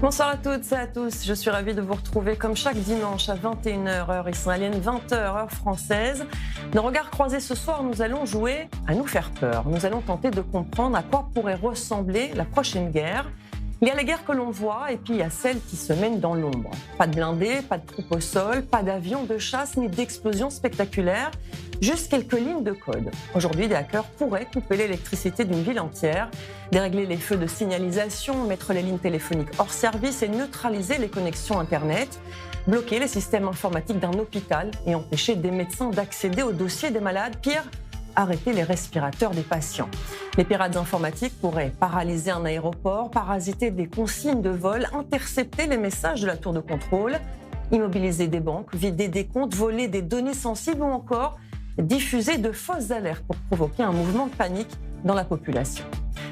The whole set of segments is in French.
Bonsoir à toutes et à tous, je suis ravie de vous retrouver comme chaque dimanche à 21h heure israélienne, 20h heure française. Nos regards croisés ce soir, nous allons jouer à nous faire peur. Nous allons tenter de comprendre à quoi pourrait ressembler la prochaine guerre. Il y a les guerres que l'on voit et puis il y a celles qui se mènent dans l'ombre. Pas de blindés, pas de troupes au sol, pas d'avions de chasse ni d'explosions spectaculaires, juste quelques lignes de code. Aujourd'hui, des hackers pourraient couper l'électricité d'une ville entière, dérégler les feux de signalisation, mettre les lignes téléphoniques hors service et neutraliser les connexions Internet, bloquer les systèmes informatiques d'un hôpital et empêcher des médecins d'accéder aux dossiers des malades. Pire, arrêter les respirateurs des patients. Les pirates informatiques pourraient paralyser un aéroport, parasiter des consignes de vol, intercepter les messages de la tour de contrôle, immobiliser des banques, vider des comptes, voler des données sensibles ou encore diffuser de fausses alertes pour provoquer un mouvement de panique dans la population.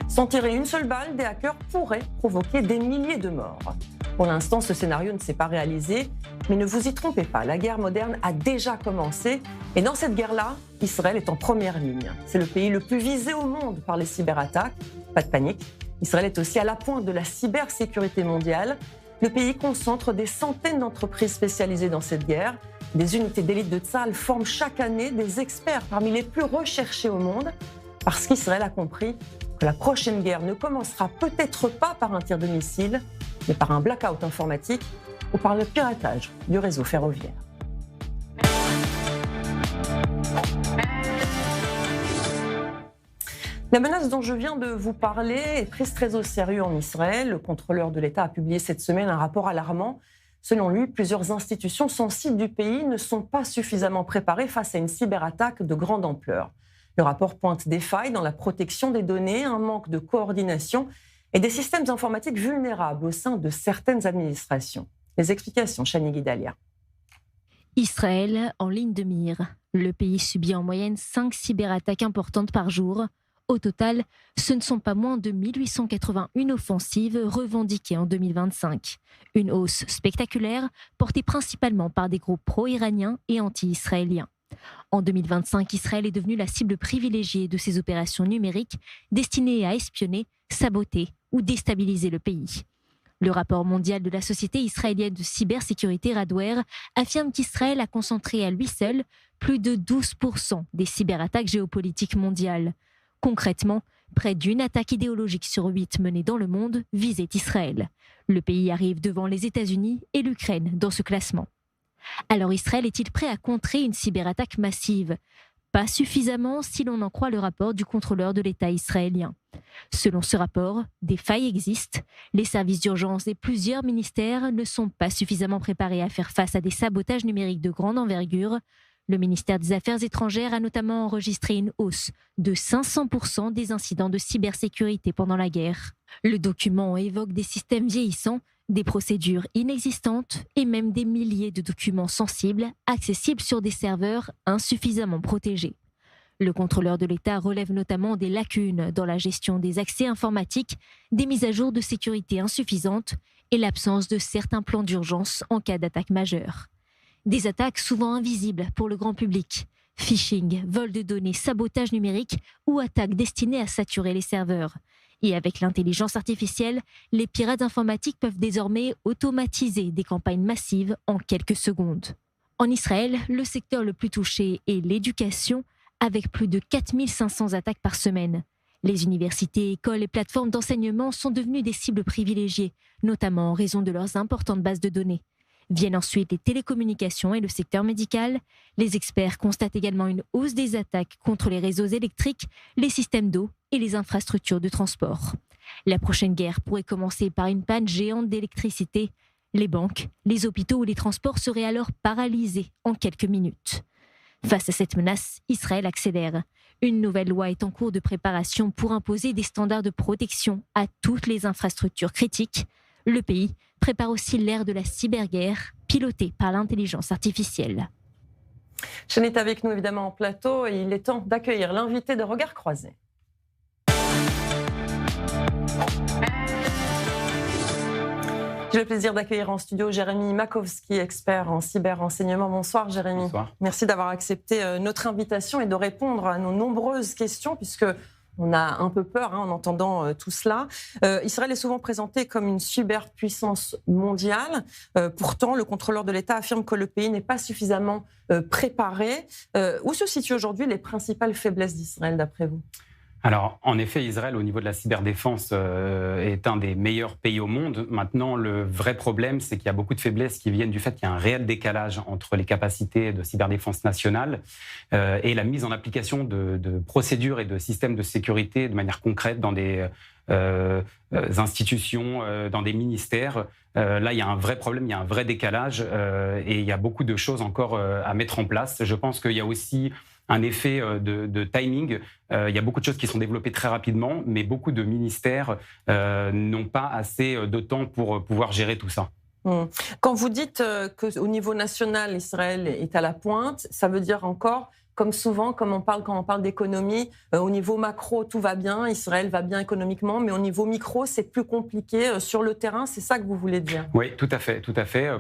Sans tirer une seule balle, des hackers pourraient provoquer des milliers de morts. Pour l'instant, ce scénario ne s'est pas réalisé, mais ne vous y trompez pas, la guerre moderne a déjà commencé et dans cette guerre-là, Israël est en première ligne. C'est le pays le plus visé au monde par les cyberattaques. Pas de panique, Israël est aussi à la pointe de la cybersécurité mondiale. Le pays concentre des centaines d'entreprises spécialisées dans cette guerre. Des unités d'élite de Tsahal forment chaque année des experts parmi les plus recherchés au monde parce qu'Israël a compris que la prochaine guerre ne commencera peut-être pas par un tir de missile, mais par un blackout informatique ou par le piratage du réseau ferroviaire. La menace dont je viens de vous parler est prise très au sérieux en Israël. Le contrôleur de l'État a publié cette semaine un rapport alarmant. Selon lui, plusieurs institutions sensibles du pays ne sont pas suffisamment préparées face à une cyberattaque de grande ampleur. Le rapport pointe des failles dans la protection des données, un manque de coordination et des systèmes informatiques vulnérables au sein de certaines administrations. Les explications, Chani Guidalia. Israël en ligne de mire. Le pays subit en moyenne 5 cyberattaques importantes par jour. Au total, ce ne sont pas moins de 1881 offensives revendiquées en 2025. Une hausse spectaculaire portée principalement par des groupes pro-iraniens et anti-israéliens. En 2025, Israël est devenu la cible privilégiée de ces opérations numériques destinées à espionner, saboter ou déstabiliser le pays. Le rapport mondial de la Société israélienne de cybersécurité Radware affirme qu'Israël a concentré à lui seul plus de 12% des cyberattaques géopolitiques mondiales. Concrètement, près d'une attaque idéologique sur 8 menée dans le monde visait Israël. Le pays arrive devant les États-Unis et l'Ukraine dans ce classement. Alors Israël est-il prêt à contrer une cyberattaque massive ? Pas suffisamment si l'on en croit le rapport du contrôleur de l'État israélien. Selon ce rapport, des failles existent. Les services d'urgence et plusieurs ministères ne sont pas suffisamment préparés à faire face à des sabotages numériques de grande envergure. Le ministère des Affaires étrangères a notamment enregistré une hausse de 500% des incidents de cybersécurité pendant la guerre. Le document évoque des systèmes vieillissants, des procédures inexistantes et même des milliers de documents sensibles accessibles sur des serveurs insuffisamment protégés. Le contrôleur de l'État relève notamment des lacunes dans la gestion des accès informatiques, des mises à jour de sécurité insuffisantes et l'absence de certains plans d'urgence en cas d'attaque majeure. Des attaques souvent invisibles pour le grand public. Phishing, vol de données, sabotage numérique ou attaques destinées à saturer les serveurs. Et avec l'intelligence artificielle, les pirates informatiques peuvent désormais automatiser des campagnes massives en quelques secondes. En Israël, le secteur le plus touché est l'éducation, avec plus de 4500 attaques par semaine. Les universités, écoles et plateformes d'enseignement sont devenues des cibles privilégiées, notamment en raison de leurs importantes bases de données. Viennent ensuite les télécommunications et le secteur médical. Les experts constatent également une hausse des attaques contre les réseaux électriques, les systèmes d'eau et les infrastructures de transport. La prochaine guerre pourrait commencer par une panne géante d'électricité. Les banques, les hôpitaux ou les transports seraient alors paralysés en quelques minutes. Face à cette menace, Israël accélère. Une nouvelle loi est en cours de préparation pour imposer des standards de protection à toutes les infrastructures critiques. Le pays prépare aussi l'ère de la cyberguerre, pilotée par l'intelligence artificielle. Chani est avec nous évidemment en plateau et il est temps d'accueillir l'invité de Regards croisés. J'ai le plaisir d'accueillir en studio Jérémy Makowski, expert en cyber-renseignement. Bonsoir Jérémy. Bonsoir. Merci d'avoir accepté notre invitation et de répondre à nos nombreuses questions puisque On a un peu peur en entendant tout cela. Israël est souvent présenté comme une superpuissance mondiale. Pourtant, le contrôleur de l'État affirme que le pays n'est pas suffisamment préparé. Où se situent aujourd'hui les principales faiblesses d'Israël, d'après vous ? Alors, en effet, Israël, au niveau de la cyberdéfense, est un des meilleurs pays au monde. Maintenant, le vrai problème, c'est qu'il y a beaucoup de faiblesses qui viennent du fait qu'il y a un réel décalage entre les capacités de cyberdéfense nationale et la mise en application de procédures et de systèmes de sécurité de manière concrète dans des institutions, dans des ministères. Là, il y a un vrai problème, il y a un vrai décalage et il y a beaucoup de choses encore à mettre en place. Je pense qu'il y a aussi un effet de timing. Il y a beaucoup de choses qui sont développées très rapidement, mais beaucoup de ministères n'ont pas assez de temps pour pouvoir gérer tout ça. Quand vous dites qu'au niveau national, Israël est à la pointe, ça veut dire encore, comme souvent, quand on parle d'économie, au niveau macro, tout va bien, Israël va bien économiquement, mais au niveau micro, c'est plus compliqué sur le terrain, c'est ça que vous voulez dire ? Oui, tout à fait,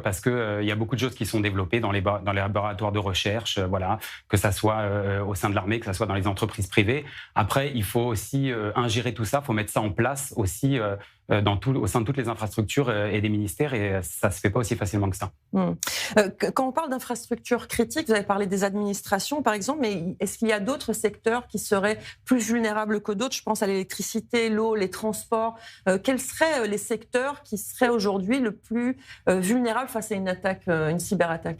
parce qu'il y a beaucoup de choses qui sont développées dans les laboratoires de recherche, voilà, que ça soit au sein de l'armée, que ça soit dans les entreprises privées. Après, il faut aussi ingérer tout ça, il faut mettre ça en place aussi au sein de toutes les infrastructures et des ministères, et ça ne se fait pas aussi facilement que ça. Quand on parle d'infrastructures critiques, vous avez parlé des administrations, par exemple, mais est-ce qu'il y a d'autres secteurs qui seraient plus vulnérables que d'autres ? Je pense à l'électricité, l'eau, les transports. Quels seraient les secteurs qui seraient aujourd'hui le plus vulnérables face à une attaque, une cyberattaque ?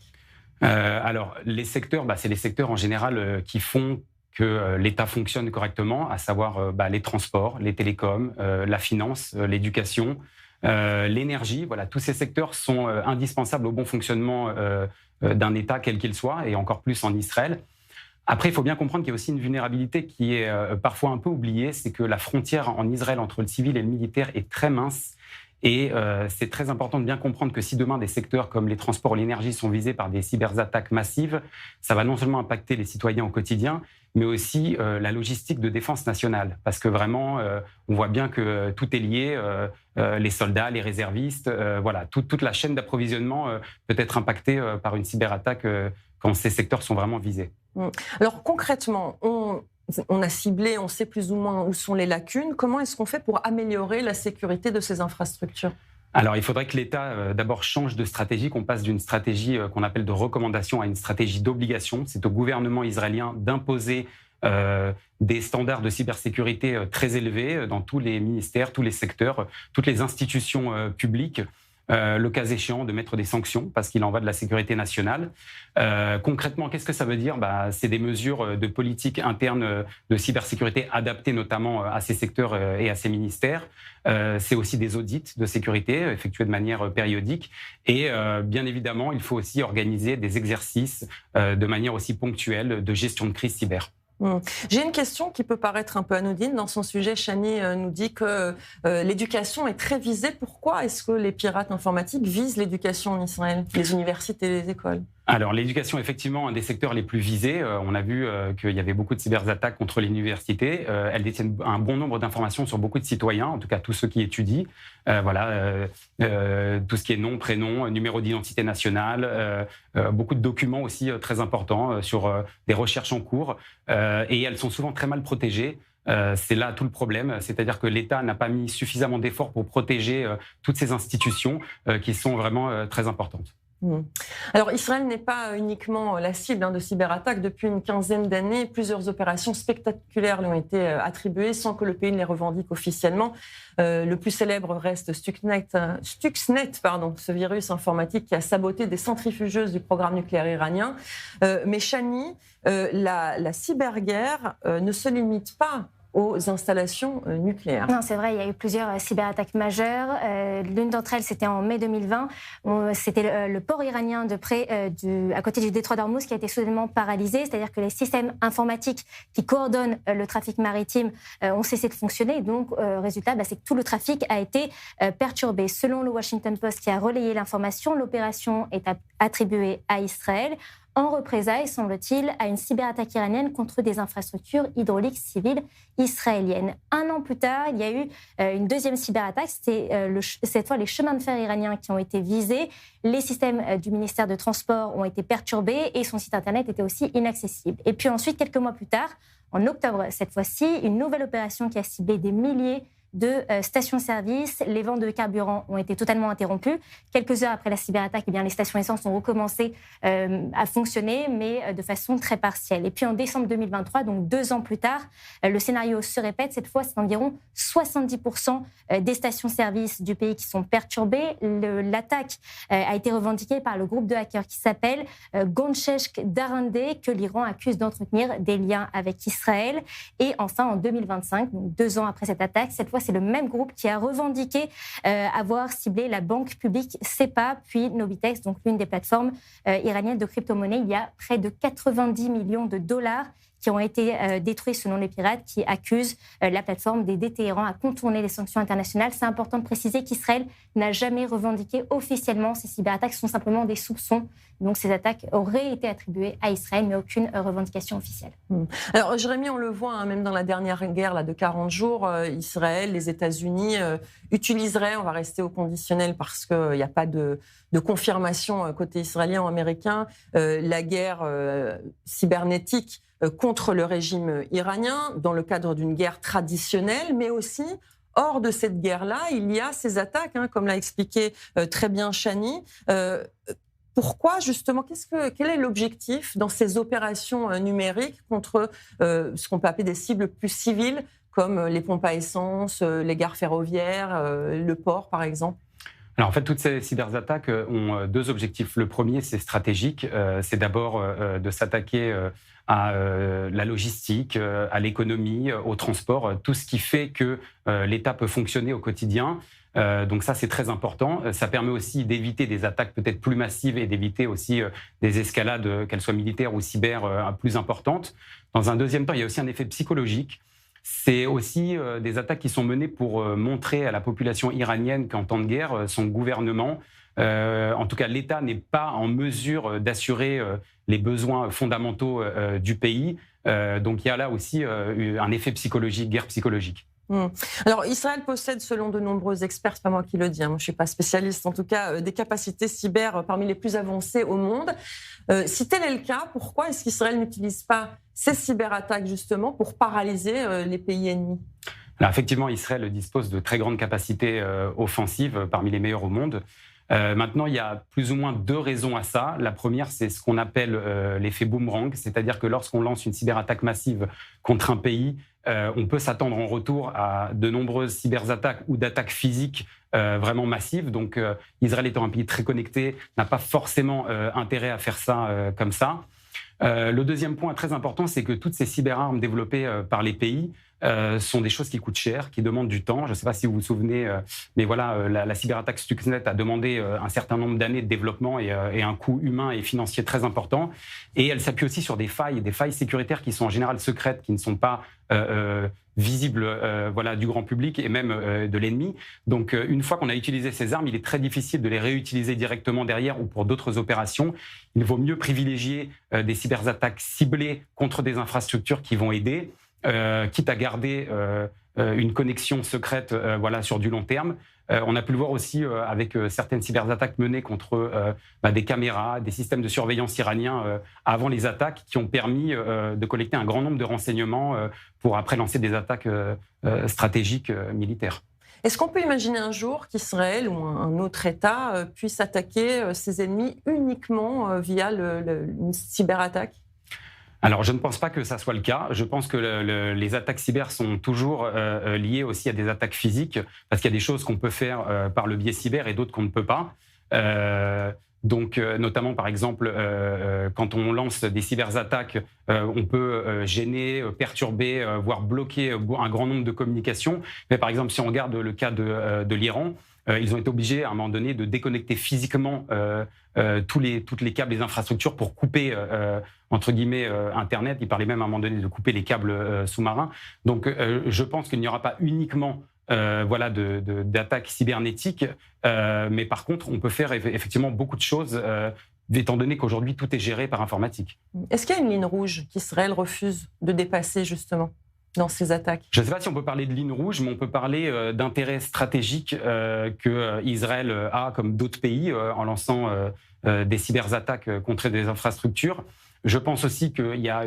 Alors, les secteurs, c'est les secteurs en général qui font que l'État fonctionne correctement, à savoir les transports, les télécoms, la finance, l'éducation, l'énergie. Voilà, tous ces secteurs sont indispensables au bon fonctionnement d'un État, quel qu'il soit, et encore plus en Israël. Après, il faut bien comprendre qu'il y a aussi une vulnérabilité qui est parfois un peu oubliée, c'est que la frontière en Israël entre le civil et le militaire est très mince. Et c'est très important de bien comprendre que si demain des secteurs comme les transports ou l'énergie sont visés par des cyberattaques massives, ça va non seulement impacter les citoyens au quotidien, mais aussi la logistique de défense nationale. Parce que vraiment, on voit bien que tout est lié, les soldats, les réservistes, voilà, toute la chaîne d'approvisionnement peut être impactée par une cyberattaque quand ces secteurs sont vraiment visés. Alors concrètement, on a ciblé, on sait plus ou moins où sont les lacunes. Comment est-ce qu'on fait pour améliorer la sécurité de ces infrastructures ? Alors, il faudrait que l'État, d'abord, change de stratégie, qu'on passe d'une stratégie qu'on appelle de recommandation à une stratégie d'obligation. C'est au gouvernement israélien d'imposer des standards de cybersécurité très élevés dans tous les ministères, tous les secteurs, toutes les institutions publiques. Le cas échéant, de mettre des sanctions parce qu'il en va de la sécurité nationale. Concrètement, qu'est-ce que ça veut dire ? C'est des mesures de politique interne de cybersécurité adaptées notamment à ces secteurs et à ces ministères. C'est aussi des audits de sécurité effectués de manière périodique. Et bien évidemment, il faut aussi organiser des exercices de manière aussi ponctuelle de gestion de crise cyber. J'ai une question qui peut paraître un peu anodine. Dans son sujet, Chani nous dit que l'éducation est très visée. Pourquoi est-ce que les pirates informatiques visent l'éducation en Israël, les universités et les écoles ? Alors, l'éducation est effectivement un des secteurs les plus visés. On a vu qu'il y avait beaucoup de cyberattaques contre les universités. Elles détiennent un bon nombre d'informations sur beaucoup de citoyens, en tout cas tous ceux qui étudient. Tout ce qui est nom, prénom, numéro d'identité nationale, beaucoup de documents aussi très importants sur des recherches en cours. Et elles sont souvent très mal protégées. C'est là tout le problème, c'est-à-dire que l'État n'a pas mis suffisamment d'efforts pour protéger toutes ces institutions qui sont vraiment très importantes. Alors, Israël n'est pas uniquement la cible de cyberattaques. Depuis une quinzaine d'années, plusieurs opérations spectaculaires lui ont été attribuées sans que le pays ne les revendique officiellement. Le plus célèbre reste Stuxnet, ce virus informatique qui a saboté des centrifugeuses du programme nucléaire iranien. Mais Chani, la cyberguerre ne se limite pas aux installations nucléaires. Non, c'est vrai, il y a eu plusieurs cyberattaques majeures. L'une d'entre elles, c'était en mai 2020. C'était le port iranien à côté du détroit d'Ormuz qui a été soudainement paralysé. C'est-à-dire que les systèmes informatiques qui coordonnent le trafic maritime ont cessé de fonctionner. Donc, résultat, c'est que tout le trafic a été perturbé. Selon le Washington Post qui a relayé l'information, l'opération est attribuée à Israël en représailles, semble-t-il, à une cyberattaque iranienne contre des infrastructures hydrauliques civiles israéliennes. Un an plus tard, il y a eu une deuxième cyberattaque. C'était cette fois les chemins de fer iraniens qui ont été visés. Les systèmes du ministère de Transport ont été perturbés et son site internet était aussi inaccessible. Et puis ensuite, quelques mois plus tard, en octobre cette fois-ci, une nouvelle opération qui a ciblé des milliers de stations-service. Les ventes de carburant ont été totalement interrompues. Quelques heures après la cyberattaque, eh bien, les stations essence ont recommencé à fonctionner, mais de façon très partielle. Et puis en décembre 2023, donc 2 ans plus tard, le scénario se répète. Cette fois, c'est environ 70% des stations-service du pays qui sont perturbées. L'attaque a été revendiquée par le groupe de hackers qui s'appelle Goncheshk Darandeh, que l'Iran accuse d'entretenir des liens avec Israël. Et enfin, en 2025, donc 2 ans après cette attaque, cette fois, c'est le même groupe qui a revendiqué avoir ciblé la banque publique SEPA, puis Nobitex, donc l'une des plateformes iraniennes de crypto-monnaie. Il y a près de 90 millions de dollars qui ont été détruits selon les pirates, qui accusent la plateforme d'aider Téhéran à contourner les sanctions internationales. C'est important de préciser qu'Israël n'a jamais revendiqué officiellement ces cyberattaques. Ce sont simplement des soupçons. Donc ces attaques auraient été attribuées à Israël, mais aucune revendication officielle. Alors Jérémy, on le voit, même dans la dernière guerre là, de 40 jours, Israël, les États-Unis utiliseraient, on va rester au conditionnel parce qu'il n'y a pas de confirmation côté israélien ou américain, la guerre cybernétique contre le régime iranien dans le cadre d'une guerre traditionnelle, mais aussi hors de cette guerre-là, il y a ces attaques, comme l'a expliqué très bien Chani. Pourquoi justement, quel est l'objectif dans ces opérations numériques contre ce qu'on peut appeler des cibles plus civiles, comme les pompes à essence, les gares ferroviaires, le port par exemple ? Alors en fait, toutes ces cyberattaques ont 2 objectifs. Le premier, c'est stratégique. C'est d'abord de s'attaquer à la logistique, à l'économie, au transport, tout ce qui fait que l'État peut fonctionner au quotidien. Donc ça, c'est très important. Ça permet aussi d'éviter des attaques peut-être plus massives et d'éviter aussi des escalades, qu'elles soient militaires ou cyber, plus importantes. Dans un deuxième temps, il y a aussi un effet psychologique. C'est aussi des attaques qui sont menées pour montrer à la population iranienne qu'en temps de guerre, son gouvernement, en tout cas l'État, n'est pas en mesure d'assurer les besoins fondamentaux du pays. Donc il y a là aussi un effet psychologique, guerre psychologique. Alors, Israël possède, selon de nombreux experts, c'est pas moi qui le dis, moi je suis pas spécialiste, en tout cas, des capacités cyber parmi les plus avancées au monde. Si tel est le cas, pourquoi est-ce qu'Israël n'utilise pas ces cyberattaques justement pour paralyser les pays ennemis ? Alors, effectivement, Israël dispose de très grandes capacités offensives, parmi les meilleures au monde. Maintenant, il y a plus ou moins 2 raisons à ça. La première, c'est ce qu'on appelle l'effet boomerang, c'est-à-dire que lorsqu'on lance une cyberattaque massive contre un pays, on peut s'attendre en retour à de nombreuses cyberattaques ou d'attaques physiques vraiment massives. Donc, Israël étant un pays très connecté, n'a pas forcément intérêt à faire ça comme ça. Le deuxième point très important, c'est que toutes ces cyberarmes développées par les pays sont des choses qui coûtent cher, qui demandent du temps. Je ne sais pas si vous vous souvenez, mais voilà, la cyberattaque Stuxnet a demandé un certain nombre d'années de développement et un coût humain et financier très important. Et elle s'appuie aussi sur des failles sécuritaires qui sont en général secrètes, qui ne sont pas visibles du grand public et même de l'ennemi. Donc, une fois qu'on a utilisé ces armes, il est très difficile de les réutiliser directement derrière ou pour d'autres opérations. Il vaut mieux privilégier des cyberattaques ciblées contre des infrastructures qui vont aider, quitte à garder une connexion secrète sur du long terme. On a pu le voir aussi avec certaines cyberattaques menées contre des caméras, des systèmes de surveillance iraniens avant les attaques qui ont permis de collecter un grand nombre de renseignements pour après lancer des attaques stratégiques militaires. Est-ce qu'on peut imaginer un jour qu'Israël ou un autre État puisse attaquer ses ennemis uniquement via une cyberattaque ? Alors, je ne pense pas que ça soit le cas. Je pense que les attaques cyber sont toujours liées aussi à des attaques physiques, parce qu'il y a des choses qu'on peut faire par le biais cyber et d'autres qu'on ne peut pas. Donc, notamment, par exemple, quand on lance des cyberattaques, on peut gêner, perturber, voire bloquer un grand nombre de communications. Mais par exemple, si on regarde le cas de l'Iran, ils ont été obligés à un moment donné de déconnecter physiquement tous les câbles, les infrastructures pour couper, entre guillemets, Internet. Ils parlaient même à un moment donné de couper les câbles sous-marins. Donc, je pense qu'il n'y aura pas uniquement d'attaques cybernétiques, mais par contre, on peut faire effectivement beaucoup de choses, étant donné qu'aujourd'hui, tout est géré par informatique. Est-ce qu'il y a une ligne rouge qu'Israël refuse de dépasser, justement, dans ces attaques ? Je ne sais pas si on peut parler de ligne rouge, mais on peut parler d'intérêt stratégique que Israël a, comme d'autres pays, en lançant des cyberattaques contre des infrastructures. Je pense aussi qu'il y a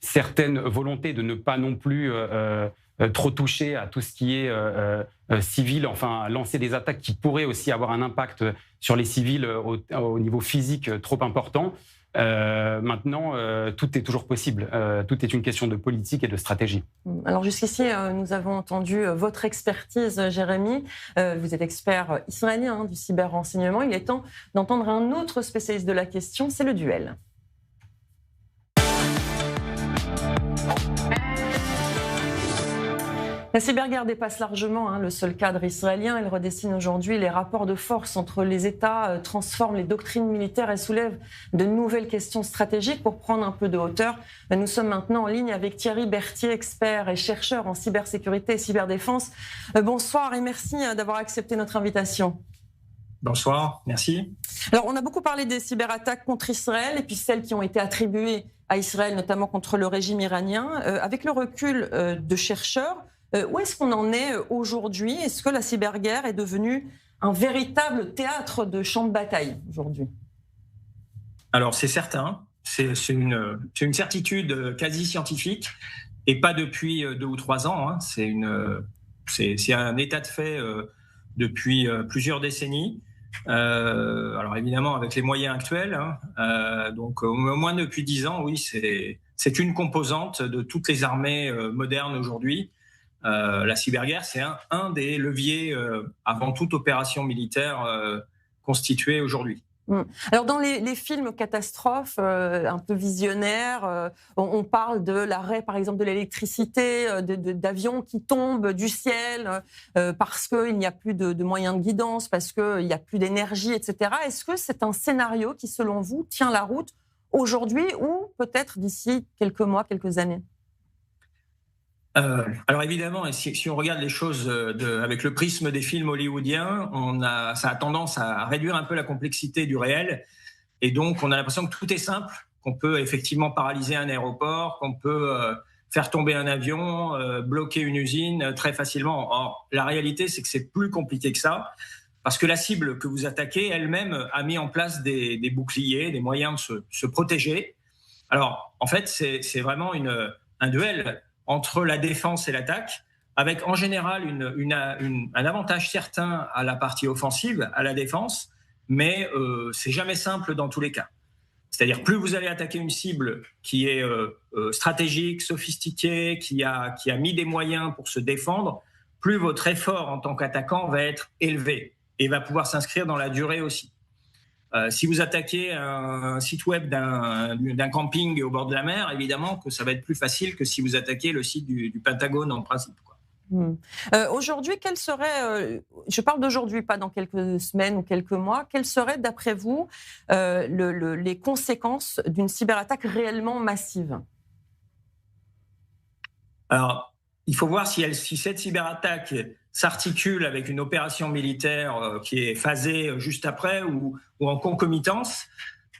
certaine volonté de ne pas non plus trop toucher à tout ce qui est civil, enfin lancer des attaques qui pourraient aussi avoir un impact sur les civils au niveau physique trop important. Maintenant, tout est toujours possible. Tout est une question de politique et de stratégie. Alors jusqu'ici, nous avons entendu votre expertise, Jérémy. Vous êtes expert israélien du cyberrenseignement. Il est temps d'entendre un autre spécialiste de la question, c'est le duel. La cyberguerre dépasse largement le seul cadre israélien. Elle redessine aujourd'hui les rapports de force entre les États, transforme les doctrines militaires et soulève de nouvelles questions stratégiques. Pour prendre un peu de hauteur, nous sommes maintenant en ligne avec Thierry Berthier, expert et chercheur en cybersécurité et cyberdéfense. Bonsoir et merci d'avoir accepté notre invitation. Bonsoir, merci. Alors, on a beaucoup parlé des cyberattaques contre Israël et puis celles qui ont été attribuées à Israël, notamment contre le régime iranien. Avec le recul de chercheurs, où est-ce qu'on en est aujourd'hui? Est-ce que la cyberguerre est devenue un véritable théâtre de champ de bataille aujourd'hui? Alors, c'est certain. C'est une certitude quasi scientifique et pas depuis 2 ou 3 ans. C'est un état de fait depuis plusieurs décennies. Alors évidemment avec les moyens actuels. Donc au moins depuis 10 ans, oui, c'est une composante de toutes les armées modernes aujourd'hui. La cyberguerre, c'est un des leviers avant toute opération militaire constituée aujourd'hui. Alors dans les films catastrophes un peu visionnaires, on parle de l'arrêt par exemple de l'électricité, d'avions qui tombent du ciel parce qu'il n'y a plus de moyens de guidance, parce qu'il n'y a plus d'énergie, etc. Est-ce que c'est un scénario qui, selon vous, tient la route aujourd'hui ou peut-être d'ici quelques mois, quelques années? Alors évidemment, si on regarde les choses avec le prisme des films hollywoodiens, ça a tendance à réduire un peu la complexité du réel. Et donc, on a l'impression que tout est simple, qu'on peut effectivement paralyser un aéroport, qu'on peut faire tomber un avion, bloquer une usine très facilement. Or, la réalité, c'est que c'est plus compliqué que ça, parce que la cible que vous attaquez elle-même a mis en place des boucliers, des moyens de se protéger. Alors, en fait, c'est vraiment un duel entre la défense et l'attaque, avec en général un avantage certain à la partie offensive, à la défense, mais c'est jamais simple dans tous les cas. C'est-à-dire, plus vous allez attaquer une cible qui est stratégique, sophistiquée, qui a mis des moyens pour se défendre, plus votre effort en tant qu'attaquant va être élevé et va pouvoir s'inscrire dans la durée aussi. Si vous attaquez un site web d'un camping au bord de la mer, évidemment que ça va être plus facile que si vous attaquez le site du Pentagone en principe, quoi. Aujourd'hui, quelles seraient, je parle d'aujourd'hui, pas dans quelques semaines ou quelques mois, quelles seraient d'après vous les conséquences d'une cyberattaque réellement massive? Alors, il faut voir si cette cyberattaque s'articule avec une opération militaire qui est phasée juste après ou en concomitance,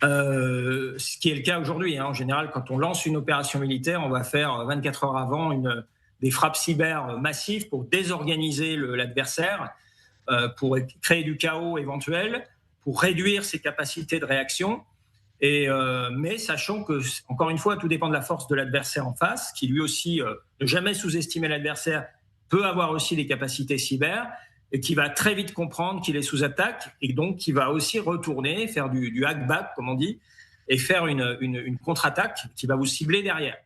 ce qui est le cas aujourd'hui. En général, quand on lance une opération militaire, on va faire 24 heures avant des frappes cyber massives pour désorganiser l'adversaire, pour créer du chaos éventuel, pour réduire ses capacités de réaction. Mais sachant que, encore une fois, tout dépend de la force de l'adversaire en face, qui lui aussi, ne jamais sous-estimer l'adversaire, peut avoir aussi des capacités cyber et qui va très vite comprendre qu'il est sous attaque et donc qui va aussi retourner, faire du hack-back, comme on dit, et faire une contre-attaque qui va vous cibler derrière.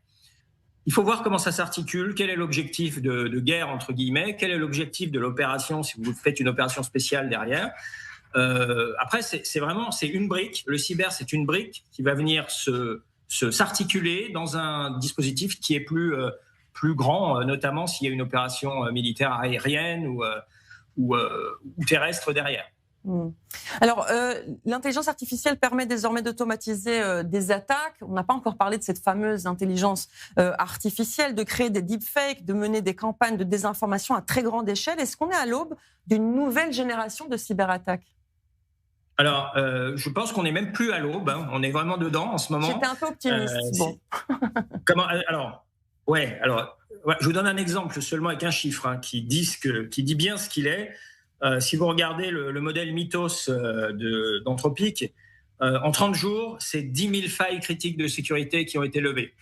Il faut voir comment ça s'articule, quel est l'objectif de guerre, entre guillemets, quel est l'objectif de l'opération si vous faites une opération spéciale derrière. Après, c'est une brique. Le cyber, c'est une brique qui va venir s'articuler dans un dispositif qui est plus grand, notamment s'il y a une opération militaire aérienne ou terrestre derrière. Alors, l'intelligence artificielle permet désormais d'automatiser des attaques. On n'a pas encore parlé de cette fameuse intelligence artificielle, de créer des deepfakes, de mener des campagnes de désinformation à très grande échelle. Est-ce qu'on est à l'aube d'une nouvelle génération de cyberattaques? Alors, je pense qu'on n'est même plus à l'aube. On est vraiment dedans en ce moment. J'étais un peu optimiste. Bon. Je vous donne un exemple seulement avec un chiffre qui dit bien ce qu'il est. Si vous regardez le modèle Mythos d'Anthropic, en 30 jours, c'est 10 000 failles critiques de sécurité qui ont été levées.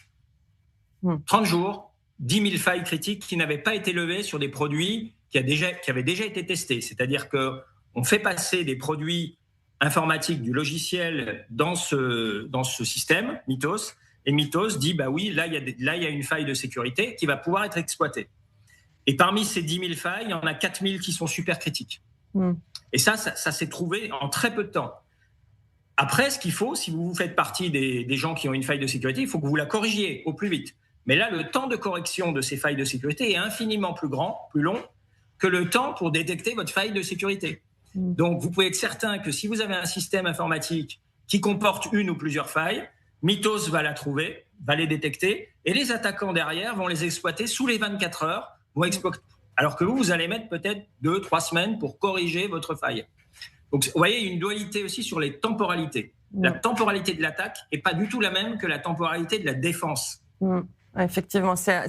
30 jours, 10 000 failles critiques qui n'avaient pas été levées sur des produits qui avaient déjà été testés. C'est-à-dire qu'on fait passer des produits informatiques, du logiciel dans ce système, Mythos, et Mythos dit, bah oui, là, il y a une faille de sécurité qui va pouvoir être exploitée. Et parmi ces 10 000 failles, il y en a 4 000 qui sont super critiques. Et ça s'est trouvé en très peu de temps. Après, ce qu'il faut, si vous faites partie des gens qui ont une faille de sécurité, il faut que vous la corrigiez au plus vite. Mais là, le temps de correction de ces failles de sécurité est infiniment plus long que le temps pour détecter votre faille de sécurité. Donc, vous pouvez être certain que si vous avez un système informatique qui comporte une ou plusieurs failles, Mythos va la trouver, va les détecter, et les attaquants derrière vont les exploiter sous les 24 heures, alors que vous allez mettre peut-être 2-3 semaines pour corriger votre faille. Donc, vous voyez, il y a une dualité aussi sur les temporalités. La temporalité de l'attaque n'est pas du tout la même que la temporalité de la défense. Effectivement, c'est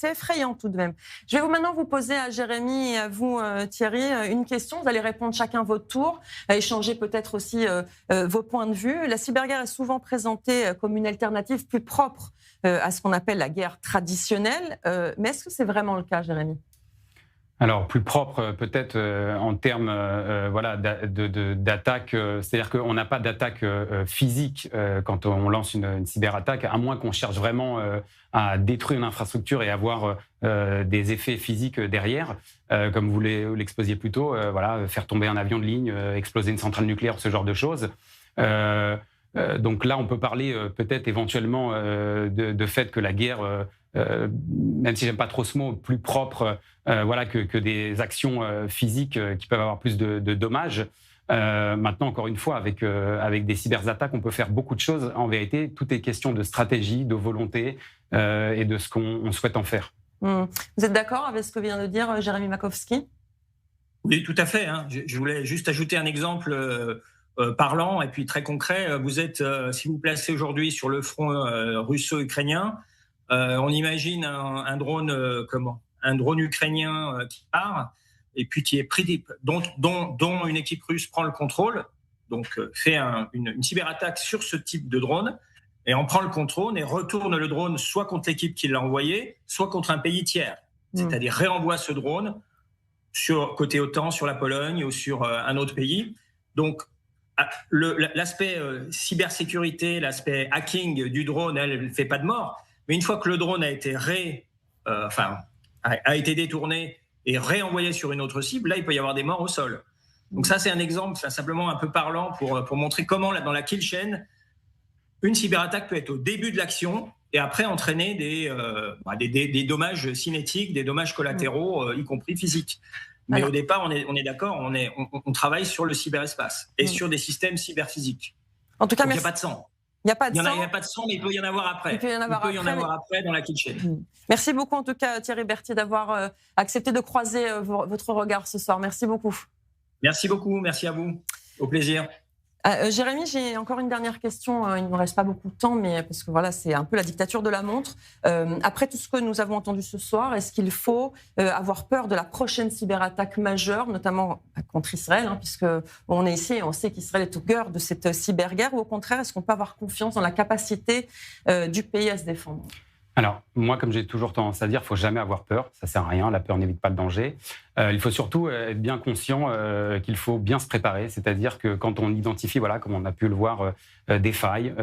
effrayant tout de même. Je vais maintenant vous poser à Jérémy et à vous, Thierry, une question. Vous allez répondre chacun votre tour, échanger peut-être aussi vos points de vue. La cyberguerre est souvent présentée comme une alternative plus propre à ce qu'on appelle la guerre traditionnelle. Mais est-ce que c'est vraiment le cas, Jérémy ? Alors, plus propre peut-être en termes d'attaque, c'est-à-dire qu'on n'a pas d'attaque physique quand on lance une cyberattaque, à moins qu'on cherche vraiment à détruire une infrastructure et avoir des effets physiques derrière, comme vous l'exposiez plus tôt, faire tomber un avion de ligne, exploser une centrale nucléaire, ce genre de choses. Donc là, on peut parler peut-être éventuellement de fait que la guerre, même si j'aime pas trop ce mot, plus propre que des actions physiques qui peuvent avoir plus de dommages. Maintenant, encore une fois, avec des cyberattaques, on peut faire beaucoup de choses. En vérité, tout est question de stratégie, de volonté et de ce qu'on souhaite en faire. Vous êtes d'accord avec ce que vient de dire Jérémy Makowski ? Oui, tout à fait. Je voulais juste ajouter un exemple parlant et puis très concret. Vous êtes, si vous placez aujourd'hui sur le front russo-ukrainien, on imagine un drone un drone ukrainien qui part et puis qui est pris, dont une équipe russe prend le contrôle, donc fait une cyberattaque sur ce type de drone et en prend le contrôle et retourne le drone soit contre l'équipe qui l'a envoyé, soit contre un pays tiers. C'est-à-dire réenvoie ce drone sur côté OTAN, sur la Pologne ou sur un autre pays. Donc l'aspect cybersécurité, l'aspect hacking du drone, elle ne fait pas de mort. Mais une fois que le drone a été a été détourné et réenvoyé sur une autre cible, là, il peut y avoir des morts au sol. Donc ça, c'est un exemple simplement un peu parlant pour montrer comment, dans la kill chain, une cyberattaque peut être au début de l'action et après entraîner des dommages cinétiques, des dommages collatéraux, y compris physiques. Mais au départ, on est d'accord, on travaille sur le cyberespace et sur des systèmes cyberphysiques. En tout cas, il n'y a pas de sang. Il n'y a pas de sang, mais il peut y en avoir après. Il peut y en avoir après dans la kill chain. Merci beaucoup, en tout cas, Thierry Berthier, d'avoir accepté de croiser votre regard ce soir. Merci beaucoup. Merci beaucoup. Merci à vous. Au plaisir. Jérémy, j'ai encore une dernière question. Il ne nous reste pas beaucoup de temps, mais parce que voilà, c'est un peu la dictature de la montre. Après tout ce que nous avons entendu ce soir, est-ce qu'il faut avoir peur de la prochaine cyberattaque majeure, notamment contre Israël, puisque on est ici et on sait qu'Israël est au cœur de cette cyberguerre, ou au contraire, est-ce qu'on peut avoir confiance dans la capacité du pays à se défendre ? Alors, moi, comme j'ai toujours tendance à dire, il ne faut jamais avoir peur. Ça ne sert à rien. La peur n'évite pas le danger. Il faut surtout être bien conscient qu'il faut bien se préparer. C'est-à-dire que quand on identifie, comme on a pu le voir, des failles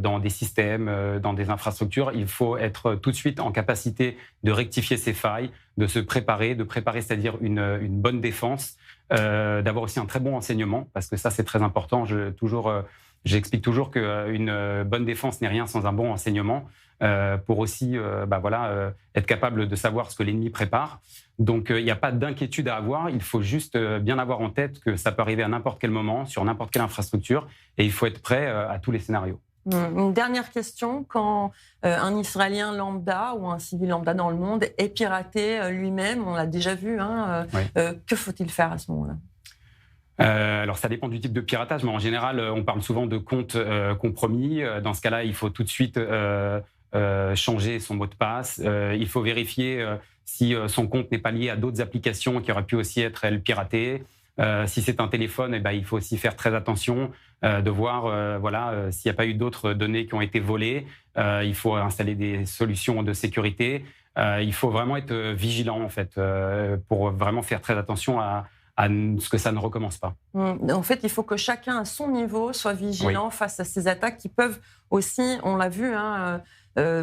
dans des systèmes, dans des infrastructures, il faut être tout de suite en capacité de rectifier ces failles, de se préparer, c'est-à-dire une bonne défense, d'avoir aussi un très bon enseignement, parce que ça, c'est très important. J'explique toujours qu'une bonne défense n'est rien sans un bon enseignement. Pour aussi être capable de savoir ce que l'ennemi prépare. Donc, il n'y a pas d'inquiétude à avoir. Il faut juste bien avoir en tête que ça peut arriver à n'importe quel moment, sur n'importe quelle infrastructure, et il faut être prêt à tous les scénarios. Une dernière question. Quand un Israélien lambda ou un civil lambda dans le monde est piraté lui-même, on l'a déjà vu, que faut-il faire à ce moment-là ? Alors, ça dépend du type de piratage, mais en général, on parle souvent de comptes compromis. Dans ce cas-là, il faut tout de suite changer son mot de passe. Il faut vérifier si son compte n'est pas lié à d'autres applications qui auraient pu aussi être, elles, piratées. Si c'est un téléphone, il faut aussi faire très attention de voir s'il n'y a pas eu d'autres données qui ont été volées. Il faut installer des solutions de sécurité. Il faut vraiment être vigilant en fait pour vraiment faire très attention à ce que ça ne recommence pas. En fait, il faut que chacun à son niveau soit vigilant face à ces attaques qui peuvent aussi, on l'a vu,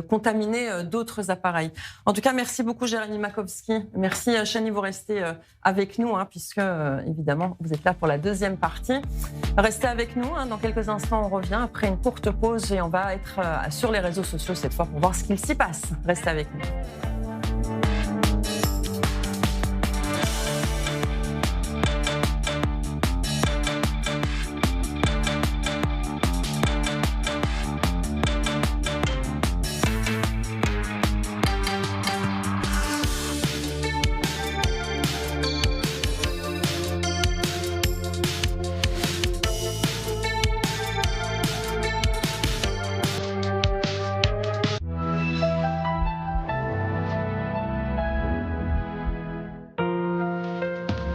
contaminer d'autres appareils. En tout cas, merci beaucoup Jérémy Makowski. Merci Chani, vous restez avec nous puisque évidemment vous êtes là pour la deuxième partie. Restez avec nous, dans quelques instants on revient après une courte pause et on va être sur les réseaux sociaux cette fois pour voir ce qu'il s'y passe. Restez avec nous.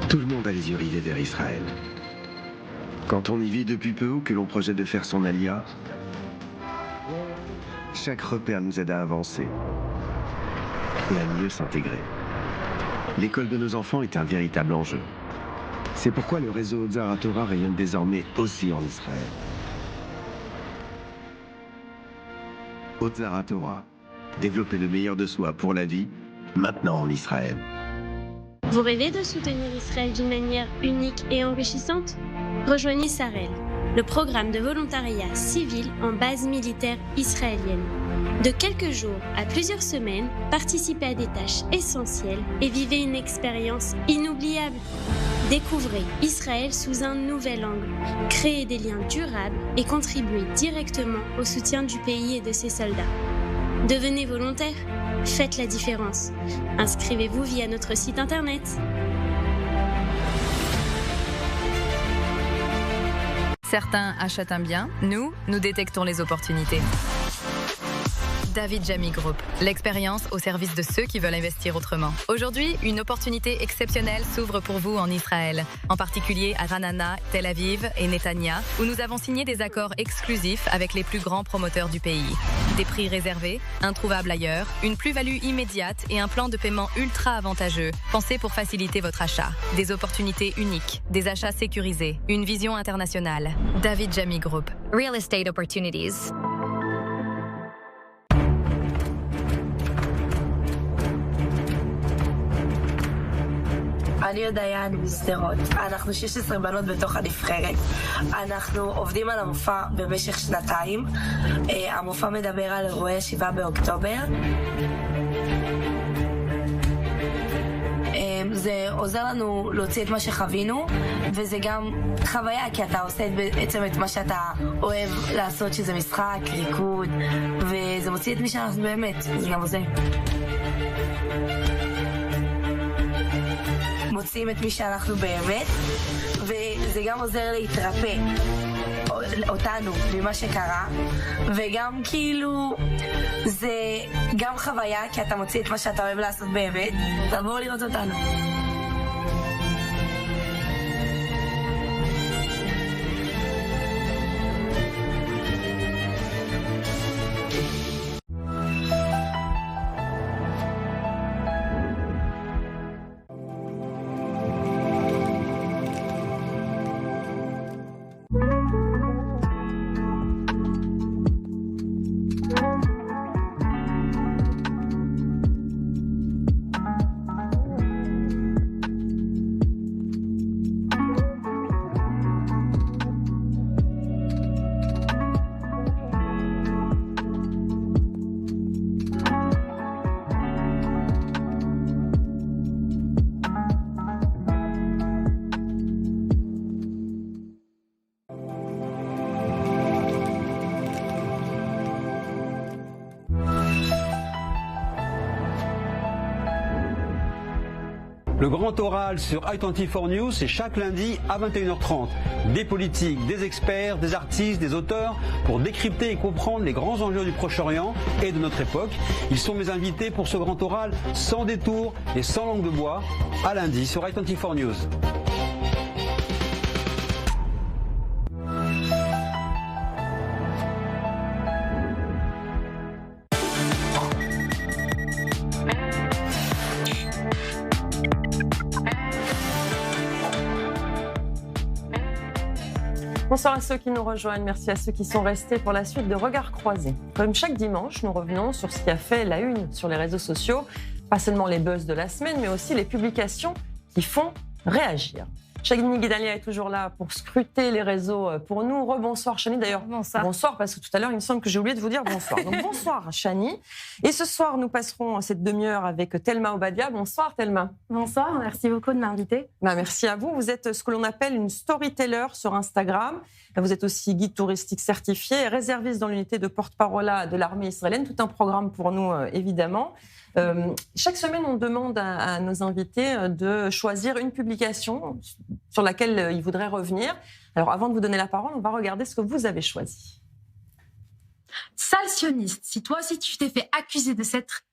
Tout le monde a les yeux rivés vers Israël. Quand on y vit depuis peu ou que l'on projette de faire son alia, chaque repère nous aide à avancer et à mieux s'intégrer. L'école de nos enfants est un véritable enjeu. C'est pourquoi le réseau Ozar HaTorah rayonne désormais aussi en Israël. Ozar HaTorah, développer le meilleur de soi pour la vie, maintenant en Israël. Vous rêvez de soutenir Israël d'une manière unique et enrichissante ? Rejoignez Sarel, le programme de volontariat civil en base militaire israélienne. De quelques jours à plusieurs semaines, participez à des tâches essentielles et vivez une expérience inoubliable. Découvrez Israël sous un nouvel angle, créez des liens durables et contribuez directement au soutien du pays et de ses soldats. Devenez volontaire, faites la différence. Inscrivez-vous via notre site internet. Certains achètent un bien, nous détectons les opportunités. David Jamy Group, l'expérience au service de ceux qui veulent investir autrement. Aujourd'hui, une opportunité exceptionnelle s'ouvre pour vous en Israël, en particulier à Ranana, Tel Aviv et Netanya, où nous avons signé des accords exclusifs avec les plus grands promoteurs du pays. Des prix réservés, introuvables ailleurs, une plus-value immédiate et un plan de paiement ultra avantageux, pensé pour faciliter votre achat. Des opportunités uniques, des achats sécurisés, une vision internationale. David Jamy Group. Real Estate Opportunities. אני דיין משדרות. אנחנו 16 בנות בתוך הנבחרת. אנחנו עובדים על המופע במשך שנתיים. המופע מדבר על אירועי 7 באוקטובר. זה עוזר לנו להוציא את מה שחווינו, וזה גם חוויה, כי אתה עושה בעצם את מה שאתה אוהב לעשות, שזה משחק, ריקוד, וזה מוציא את מי שאנחנו באמת, זה גם עוזר. מוצאים את מי שאנחנו באמת, וזה גם עוזר להתרפא אותנו ממה שקרה, וגם כאילו זה גם חוויה, כי אתה מוציא את מה שאתה אוהב לעשות באמת. תבואו לראות אותנו. Le grand oral sur i24 News, c'est chaque lundi à 21h30. Des politiques, des experts, des artistes, des auteurs pour décrypter et comprendre les grands enjeux du Proche-Orient et de notre époque. Ils sont mes invités pour ce grand oral sans détour et sans langue de bois à lundi sur i24 News. Bonsoir à ceux qui nous rejoignent, merci à ceux qui sont restés pour la suite de Regards croisés. Comme chaque dimanche, nous revenons sur ce qui a fait la une sur les réseaux sociaux, pas seulement les buzz de la semaine, mais aussi les publications qui font réagir. Chani Guidalia est toujours là pour scruter les réseaux pour nous. Rebonsoir Chani, d'ailleurs. Bonsoir, parce que tout à l'heure, il me semble que j'ai oublié de vous dire bonsoir. Donc bonsoir Chani. Et ce soir, nous passerons cette demi-heure avec Thelma Obadia. Bonsoir Thelma. Bonsoir, merci beaucoup de m'inviter. Merci à vous. Vous êtes ce que l'on appelle une storyteller sur Instagram. Vous êtes aussi guide touristique certifié et réserviste dans l'unité de porte-parole de l'armée israélienne. Tout un programme pour nous, évidemment. Chaque semaine, on demande à nos invités de choisir une publication sur laquelle ils voudraient revenir. Alors, avant de vous donner la parole, on va regarder ce que vous avez choisi. Sale sioniste, si toi aussi tu t'es fait accuser de cette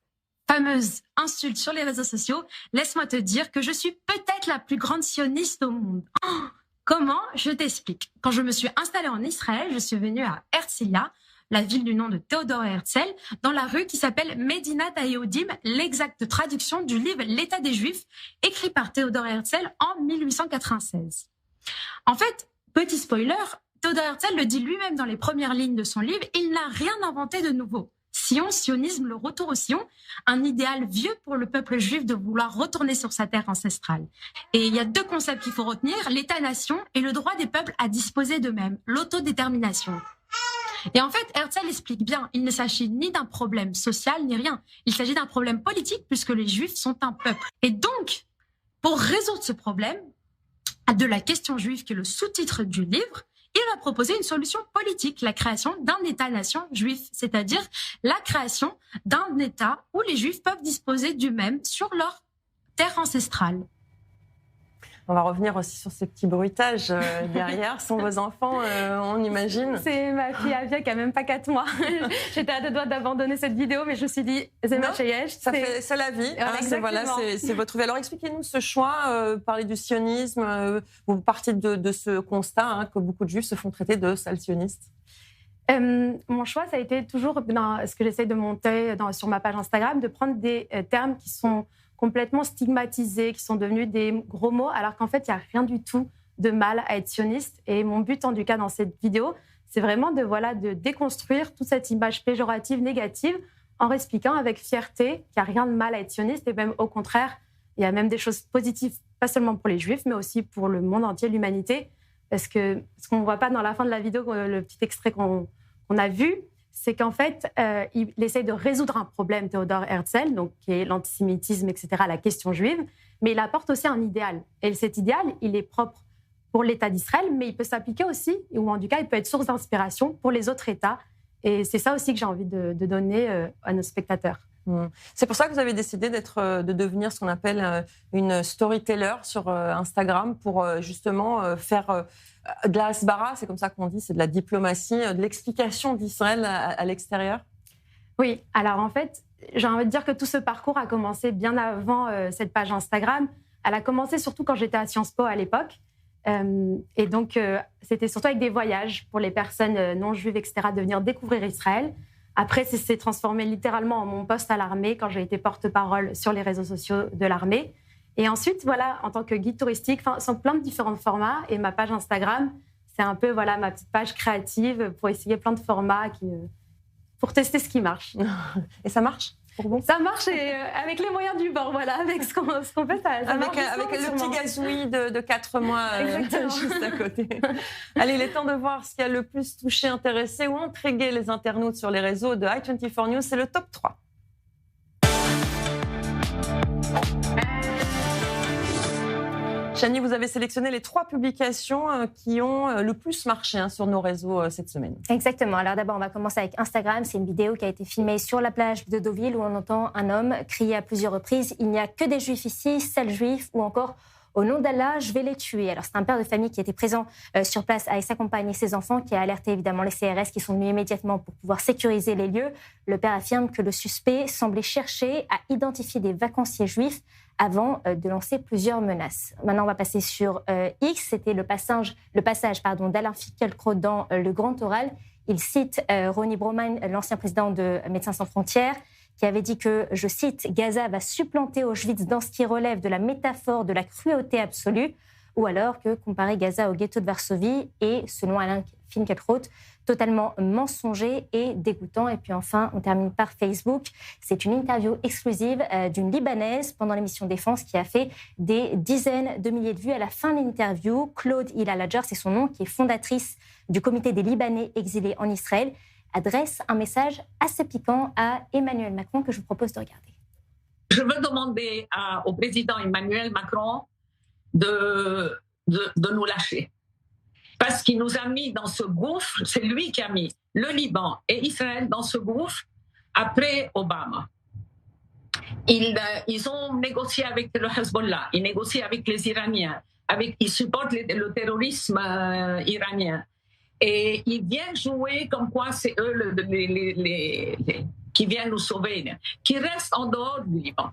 fameuse insulte sur les réseaux sociaux, laisse-moi te dire que je suis peut-être la plus grande sioniste au monde. Oh, comment? Je t'explique. Quand je me suis installée en Israël, je suis venue à Herzliya, la ville du nom de Théodore Herzl, dans la rue qui s'appelle Medinat HaYehudim, l'exacte traduction du livre L'État des Juifs, écrit par Théodore Herzl en 1896. En fait, petit spoiler, Théodore Herzl le dit lui-même dans les premières lignes de son livre, il n'a rien inventé de nouveau. Sion, sionisme, le retour au Sion, un idéal vieux pour le peuple juif de vouloir retourner sur sa terre ancestrale. Et il y a deux concepts qu'il faut retenir, l'État-nation et le droit des peuples à disposer d'eux-mêmes, l'autodétermination. Et en fait, Herzl explique bien, il ne s'agit ni d'un problème social ni rien. Il s'agit d'un problème politique puisque les Juifs sont un peuple. Et donc, pour résoudre ce problème de la question juive, qui est le sous-titre du livre, il va proposer une solution politique, la création d'un État-nation juif, c'est-à-dire la création d'un État où les Juifs peuvent disposer d'eux-mêmes sur leur terre ancestrale. On va revenir aussi sur ces petits bruitages derrière. Sont vos enfants, on imagine? C'est ma fille Avia qui a même pas 4 mois. J'étais à deux doigts d'abandonner cette vidéo, mais je me suis dit, c'est la vie. C'est votre vie. Alors expliquez-nous ce choix, parler du sionisme. Vous partez de ce constat que beaucoup de Juifs se font traiter de sales sionistes. Mon choix, ça a été toujours, ce que j'essaie de monter sur ma page Instagram, de prendre des termes qui sont complètement stigmatisés, qui sont devenus des gros mots, alors qu'en fait, il n'y a rien du tout de mal à être sioniste. Et mon but, en tout cas, dans cette vidéo, c'est vraiment de déconstruire toute cette image péjorative, négative, en expliquant avec fierté qu'il n'y a rien de mal à être sioniste, et même au contraire, il y a même des choses positives, pas seulement pour les Juifs, mais aussi pour le monde entier, l'humanité. Parce que ce qu'on ne voit pas dans la fin de la vidéo, le petit extrait qu'on a vu, c'est qu'en fait, il essaye de résoudre un problème, Théodore Herzl, donc, qui est l'antisémitisme, etc., la question juive, mais il apporte aussi un idéal. Et cet idéal, il est propre pour l'État d'Israël, mais il peut s'appliquer aussi, ou en tout cas, il peut être source d'inspiration pour les autres États. Et c'est ça aussi que j'ai envie de donner à nos spectateurs. C'est pour ça que vous avez décidé de devenir ce qu'on appelle une storyteller sur Instagram pour justement faire de la hasbara, c'est comme ça qu'on dit, c'est de la diplomatie, de l'explication d'Israël à l'extérieur. Oui, alors en fait, j'ai envie de dire que tout ce parcours a commencé bien avant cette page Instagram. Elle a commencé surtout quand j'étais à Sciences Po à l'époque. Et donc, c'était surtout avec des voyages pour les personnes non juives, etc., de venir découvrir Israël. Après, ça s'est transformé littéralement en mon poste à l'armée quand j'ai été porte-parole sur les réseaux sociaux de l'armée. Et ensuite, voilà, en tant que guide touristique, sont plein de différents formats. Et ma page Instagram, c'est un peu ma petite page créative pour essayer plein de formats pour tester ce qui marche. Et ça marche pour vous? Ça marche avec les moyens du bord, voilà, avec ce qu'on fait, ça marche. Avec le petit gazouille de 4 mois juste à côté. Allez, il est temps de voir ce qui a le plus touché, intéressé ou intrigué les internautes sur les réseaux de i24 News. C'est le top 3. Chani, vous avez sélectionné les 3 publications qui ont le plus marché sur nos réseaux cette semaine. Exactement. Alors d'abord, on va commencer avec Instagram. C'est une vidéo qui a été filmée sur la plage de Deauville où on entend un homme crier à plusieurs reprises « Il n'y a que des juifs ici, sales juifs » ou encore « Au nom d'Allah, je vais les tuer ». Alors c'est un père de famille qui était présent sur place avec sa compagne et ses enfants qui a alerté évidemment les CRS qui sont venus immédiatement pour pouvoir sécuriser les lieux. Le père affirme que le suspect semblait chercher à identifier des vacanciers juifs avant de lancer plusieurs menaces. Maintenant, on va passer sur X. C'était le passage d'Alain Finkielkraut dans Le Grand Oral. Il cite Ronnie Broman, l'ancien président de Médecins sans frontières, qui avait dit que, je cite, « Gaza va supplanter Auschwitz dans ce qui relève de la métaphore de la cruauté absolue », ou alors que comparer Gaza au ghetto de Varsovie est, selon Alain Finkielkraut, totalement mensonger et dégoûtant. Et puis enfin, on termine par Facebook. C'est une interview exclusive d'une Libanaise pendant l'émission Défense qui a fait des dizaines de milliers de vues. À la fin de l'interview, Claude Hilal Adjar, c'est son nom, qui est fondatrice du comité des Libanais exilés en Israël, adresse un message assez piquant à Emmanuel Macron que je vous propose de regarder. Je veux demander au président Emmanuel Macron de nous lâcher. Parce qu'il nous a mis dans ce gouffre, c'est lui qui a mis le Liban et Israël dans ce gouffre après Obama. Ils ont négocié avec le Hezbollah, ils négocient avec les Iraniens, ils supportent le terrorisme iranien. Et ils viennent jouer comme quoi c'est eux qui viennent nous sauver, qui restent en dehors du Liban.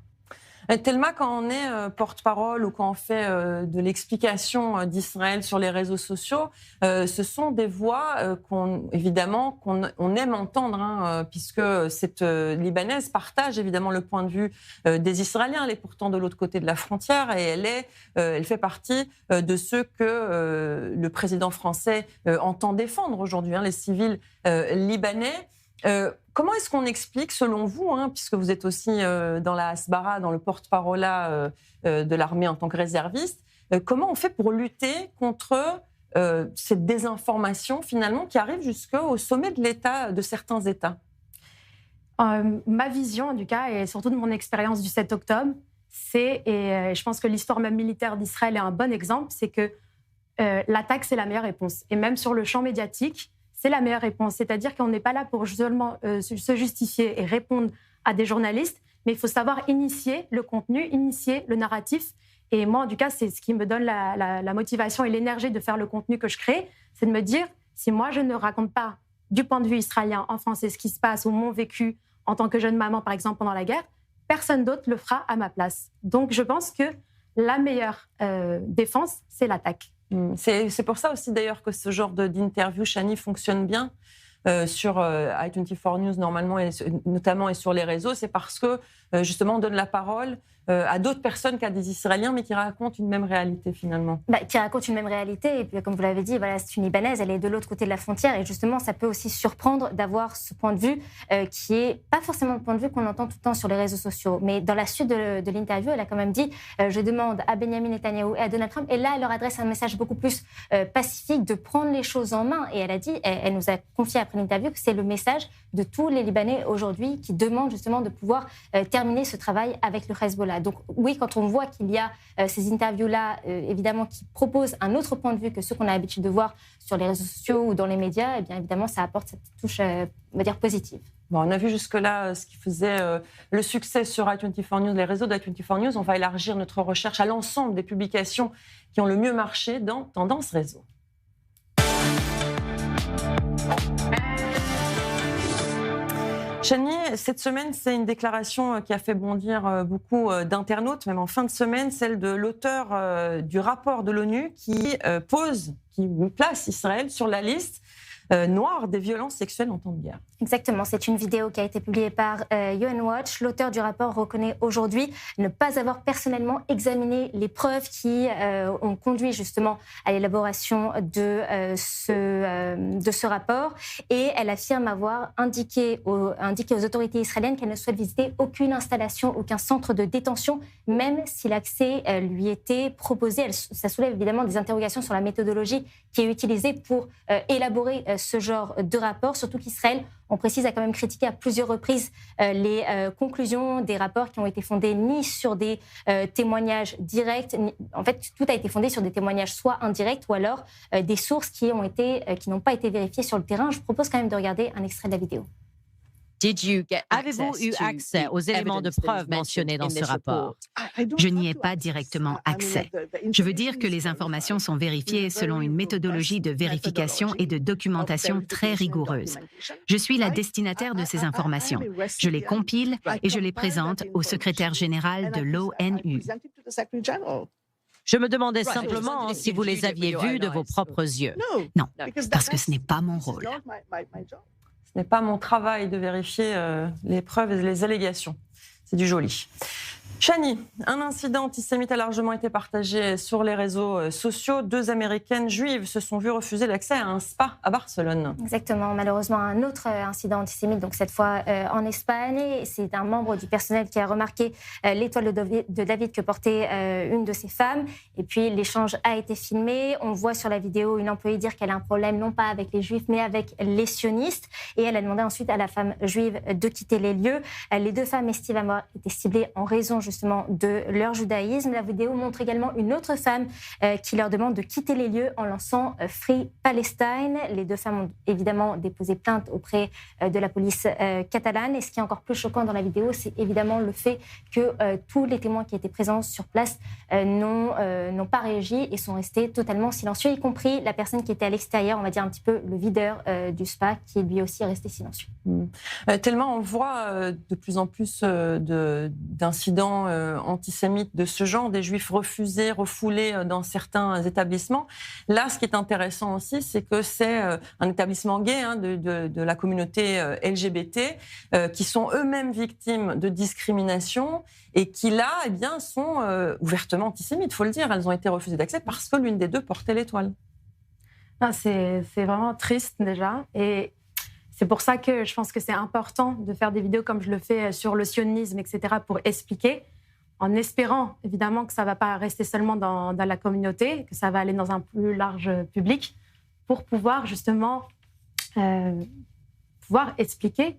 Thelma, quand on est porte-parole ou quand on fait de l'explication d'Israël sur les réseaux sociaux, ce sont des voix qu'on aime entendre, puisque cette Libanaise partage évidemment le point de vue des Israéliens. Elle est pourtant de l'autre côté de la frontière et elle fait partie de ceux que le président français entend défendre aujourd'hui, les civils libanais. Comment est-ce qu'on explique, selon vous, puisque vous êtes aussi dans la Hasbara, dans le porte-parole de l'armée en tant que réserviste, comment on fait pour lutter contre cette désinformation finalement qui arrive jusqu'au sommet de l'État, de certains États? Ma vision, en tout cas, et surtout de mon expérience du 7 octobre, et je pense que l'histoire même militaire d'Israël est un bon exemple, c'est que l'attaque, c'est la meilleure réponse. Et même sur le champ médiatique, c'est la meilleure réponse. C'est-à-dire qu'on n'est pas là pour seulement se justifier et répondre à des journalistes, mais il faut savoir initier le contenu, initier le narratif. Et moi, en tout cas, c'est ce qui me donne la motivation et l'énergie de faire le contenu que je crée, c'est de me dire, si moi, je ne raconte pas du point de vue israélien en français ce qui se passe ou mon vécu en tant que jeune maman, par exemple, pendant la guerre, personne d'autre le fera à ma place. Donc, je pense que la meilleure défense, c'est l'attaque. C'est pour ça aussi d'ailleurs que ce genre d'interview, Chani, fonctionne bien sur i24 News normalement, et notamment et sur les réseaux. C'est parce que justement on donne la parole à d'autres personnes qu'à des Israéliens, mais qui racontent une même réalité finalement. Qui racontent une même réalité. Et puis comme vous l'avez dit, voilà, c'est une Libanaise, elle est de l'autre côté de la frontière. Et justement, ça peut aussi surprendre d'avoir ce point de vue qui est pas forcément le point de vue qu'on entend tout le temps sur les réseaux sociaux. Mais dans la suite de l'interview, elle a quand même dit je demande à Benjamin Netanyahou et à Donald Trump. Et là, elle leur adresse un message beaucoup plus pacifique, de prendre les choses en main. Et elle a dit, elle nous a confié après l'interview que c'est le message de tous les Libanais aujourd'hui qui demandent justement de pouvoir terminer ce travail avec le Hezbollah. Donc oui, quand on voit qu'il y a ces interviews-là, évidemment, qui proposent un autre point de vue que ceux qu'on a l'habitude de voir sur les réseaux sociaux ou dans les médias, eh bien évidemment, ça apporte cette touche, on va dire, positive. Bon, on a vu jusque-là ce qui faisait le succès sur i24 News, les réseaux d'i24 News. On va élargir notre recherche à l'ensemble des publications qui ont le mieux marché dans Tendance Réseau. Chani, cette semaine, c'est une déclaration qui a fait bondir beaucoup d'internautes, même en fin de semaine, celle de l'auteur du rapport de l'ONU qui place Israël sur la liste noire des violences sexuelles en temps de guerre. Exactement, c'est une vidéo qui a été publiée par UN Watch. L'auteur du rapport reconnaît aujourd'hui ne pas avoir personnellement examiné les preuves qui ont conduit justement à l'élaboration de ce rapport. Et elle affirme avoir indiqué aux autorités israéliennes qu'elle ne souhaite visiter aucune installation, aucun centre de détention, même si l'accès lui était proposé. Ça soulève évidemment des interrogations sur la méthodologie qui est utilisée pour élaborer ce genre de rapport, surtout qu'Israël, on précise, a quand même critiqué à plusieurs reprises les conclusions des rapports qui ont été fondés ni sur des témoignages directs, en fait tout a été fondé sur des témoignages soit indirects ou alors des sources qui n'ont pas été vérifiées sur le terrain. Je vous propose quand même de regarder un extrait de la vidéo. Avez-vous eu accès aux éléments de preuve mentionnés dans ce rapport? Je n'y ai pas directement accès. Je veux dire que les informations sont vérifiées selon une méthodologie de vérification et de documentation très rigoureuse. Je suis la destinataire de ces informations. Je les compile et je les présente au secrétaire général de l'ONU. Je me demandais simplement si vous les aviez vus de vos propres yeux. Non, parce que ce n'est pas mon rôle. Ce n'est pas mon travail de vérifier les preuves et les allégations. C'est du joli. Chani, un incident antisémite a largement été partagé sur les réseaux sociaux. 2 Américaines juives se sont vues refuser l'accès à un spa à Barcelone. Exactement, malheureusement un autre incident antisémite, donc cette fois en Espagne. C'est un membre du personnel qui a remarqué l'étoile de David que portait une de ces femmes. Et puis l'échange a été filmé. On voit sur la vidéo une employée dire qu'elle a un problème non pas avec les juifs mais avec les sionistes. Et elle a demandé ensuite à la femme juive de quitter les lieux. Les 2 femmes estiment avoir été ciblées en raison justement de leur judaïsme. La vidéo montre également une autre femme qui leur demande de quitter les lieux en lançant Free Palestine. Les 2 femmes ont évidemment déposé plainte auprès de la police catalane. Et ce qui est encore plus choquant dans la vidéo, c'est évidemment le fait que tous les témoins qui étaient présents sur place n'ont pas réagi et sont restés totalement silencieux, y compris la personne qui était à l'extérieur, on va dire un petit peu le videur du spa, qui lui aussi est resté silencieux. Tellement on voit de plus en plus d'incidents antisémites de ce genre, des juifs refusés, refoulés dans certains établissements. Là, ce qui est intéressant aussi, c'est que c'est un établissement gay de la communauté LGBT qui sont eux-mêmes victimes de discrimination et qui là, eh bien, sont ouvertement antisémites, il faut le dire. Elles ont été refusées d'accès parce que l'une des 2 portait l'étoile. C'est vraiment triste déjà. Et c'est pour ça que je pense que c'est important de faire des vidéos comme je le fais sur le sionisme, etc., pour expliquer, en espérant évidemment que ça ne va pas rester seulement dans la communauté, que ça va aller dans un plus large public, pour pouvoir justement pouvoir expliquer.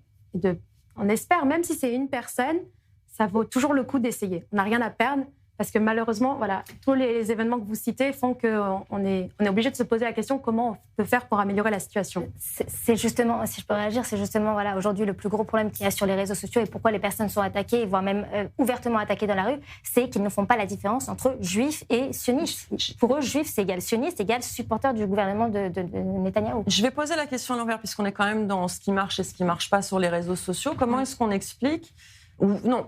On espère, même si c'est une personne, ça vaut toujours le coup d'essayer. On n'a rien à perdre. Parce que malheureusement, voilà, tous les événements que vous citez font qu'on est obligé de se poser la question comment on peut faire pour améliorer la situation. C'est justement, si je peux réagir, c'est justement voilà, aujourd'hui le plus gros problème qu'il y a sur les réseaux sociaux et pourquoi les personnes sont attaquées, voire même ouvertement attaquées dans la rue, c'est qu'ils ne font pas la différence entre juifs et sionistes. Pour eux, juif, c'est égal sioniste, égal supporter du gouvernement de Netanyahou. Je vais poser la question à l'envers, puisqu'on est quand même dans ce qui marche et ce qui ne marche pas sur les réseaux sociaux. Comment est-ce qu'on explique non.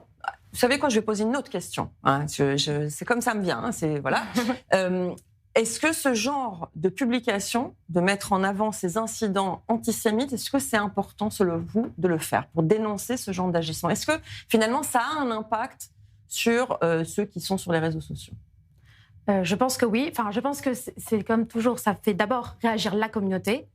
Vous savez quoi, je vais poser une autre question. C'est comme ça me vient. Voilà. Est-ce que ce genre de publication, de mettre en avant ces incidents antisémites, est-ce que c'est important, selon vous, de le faire pour dénoncer ce genre d'agissement? Est-ce que finalement ça a un impact sur ceux qui sont sur les réseaux sociaux? Je pense que oui. Enfin, je pense que c'est comme toujours, ça fait d'abord réagir la communauté.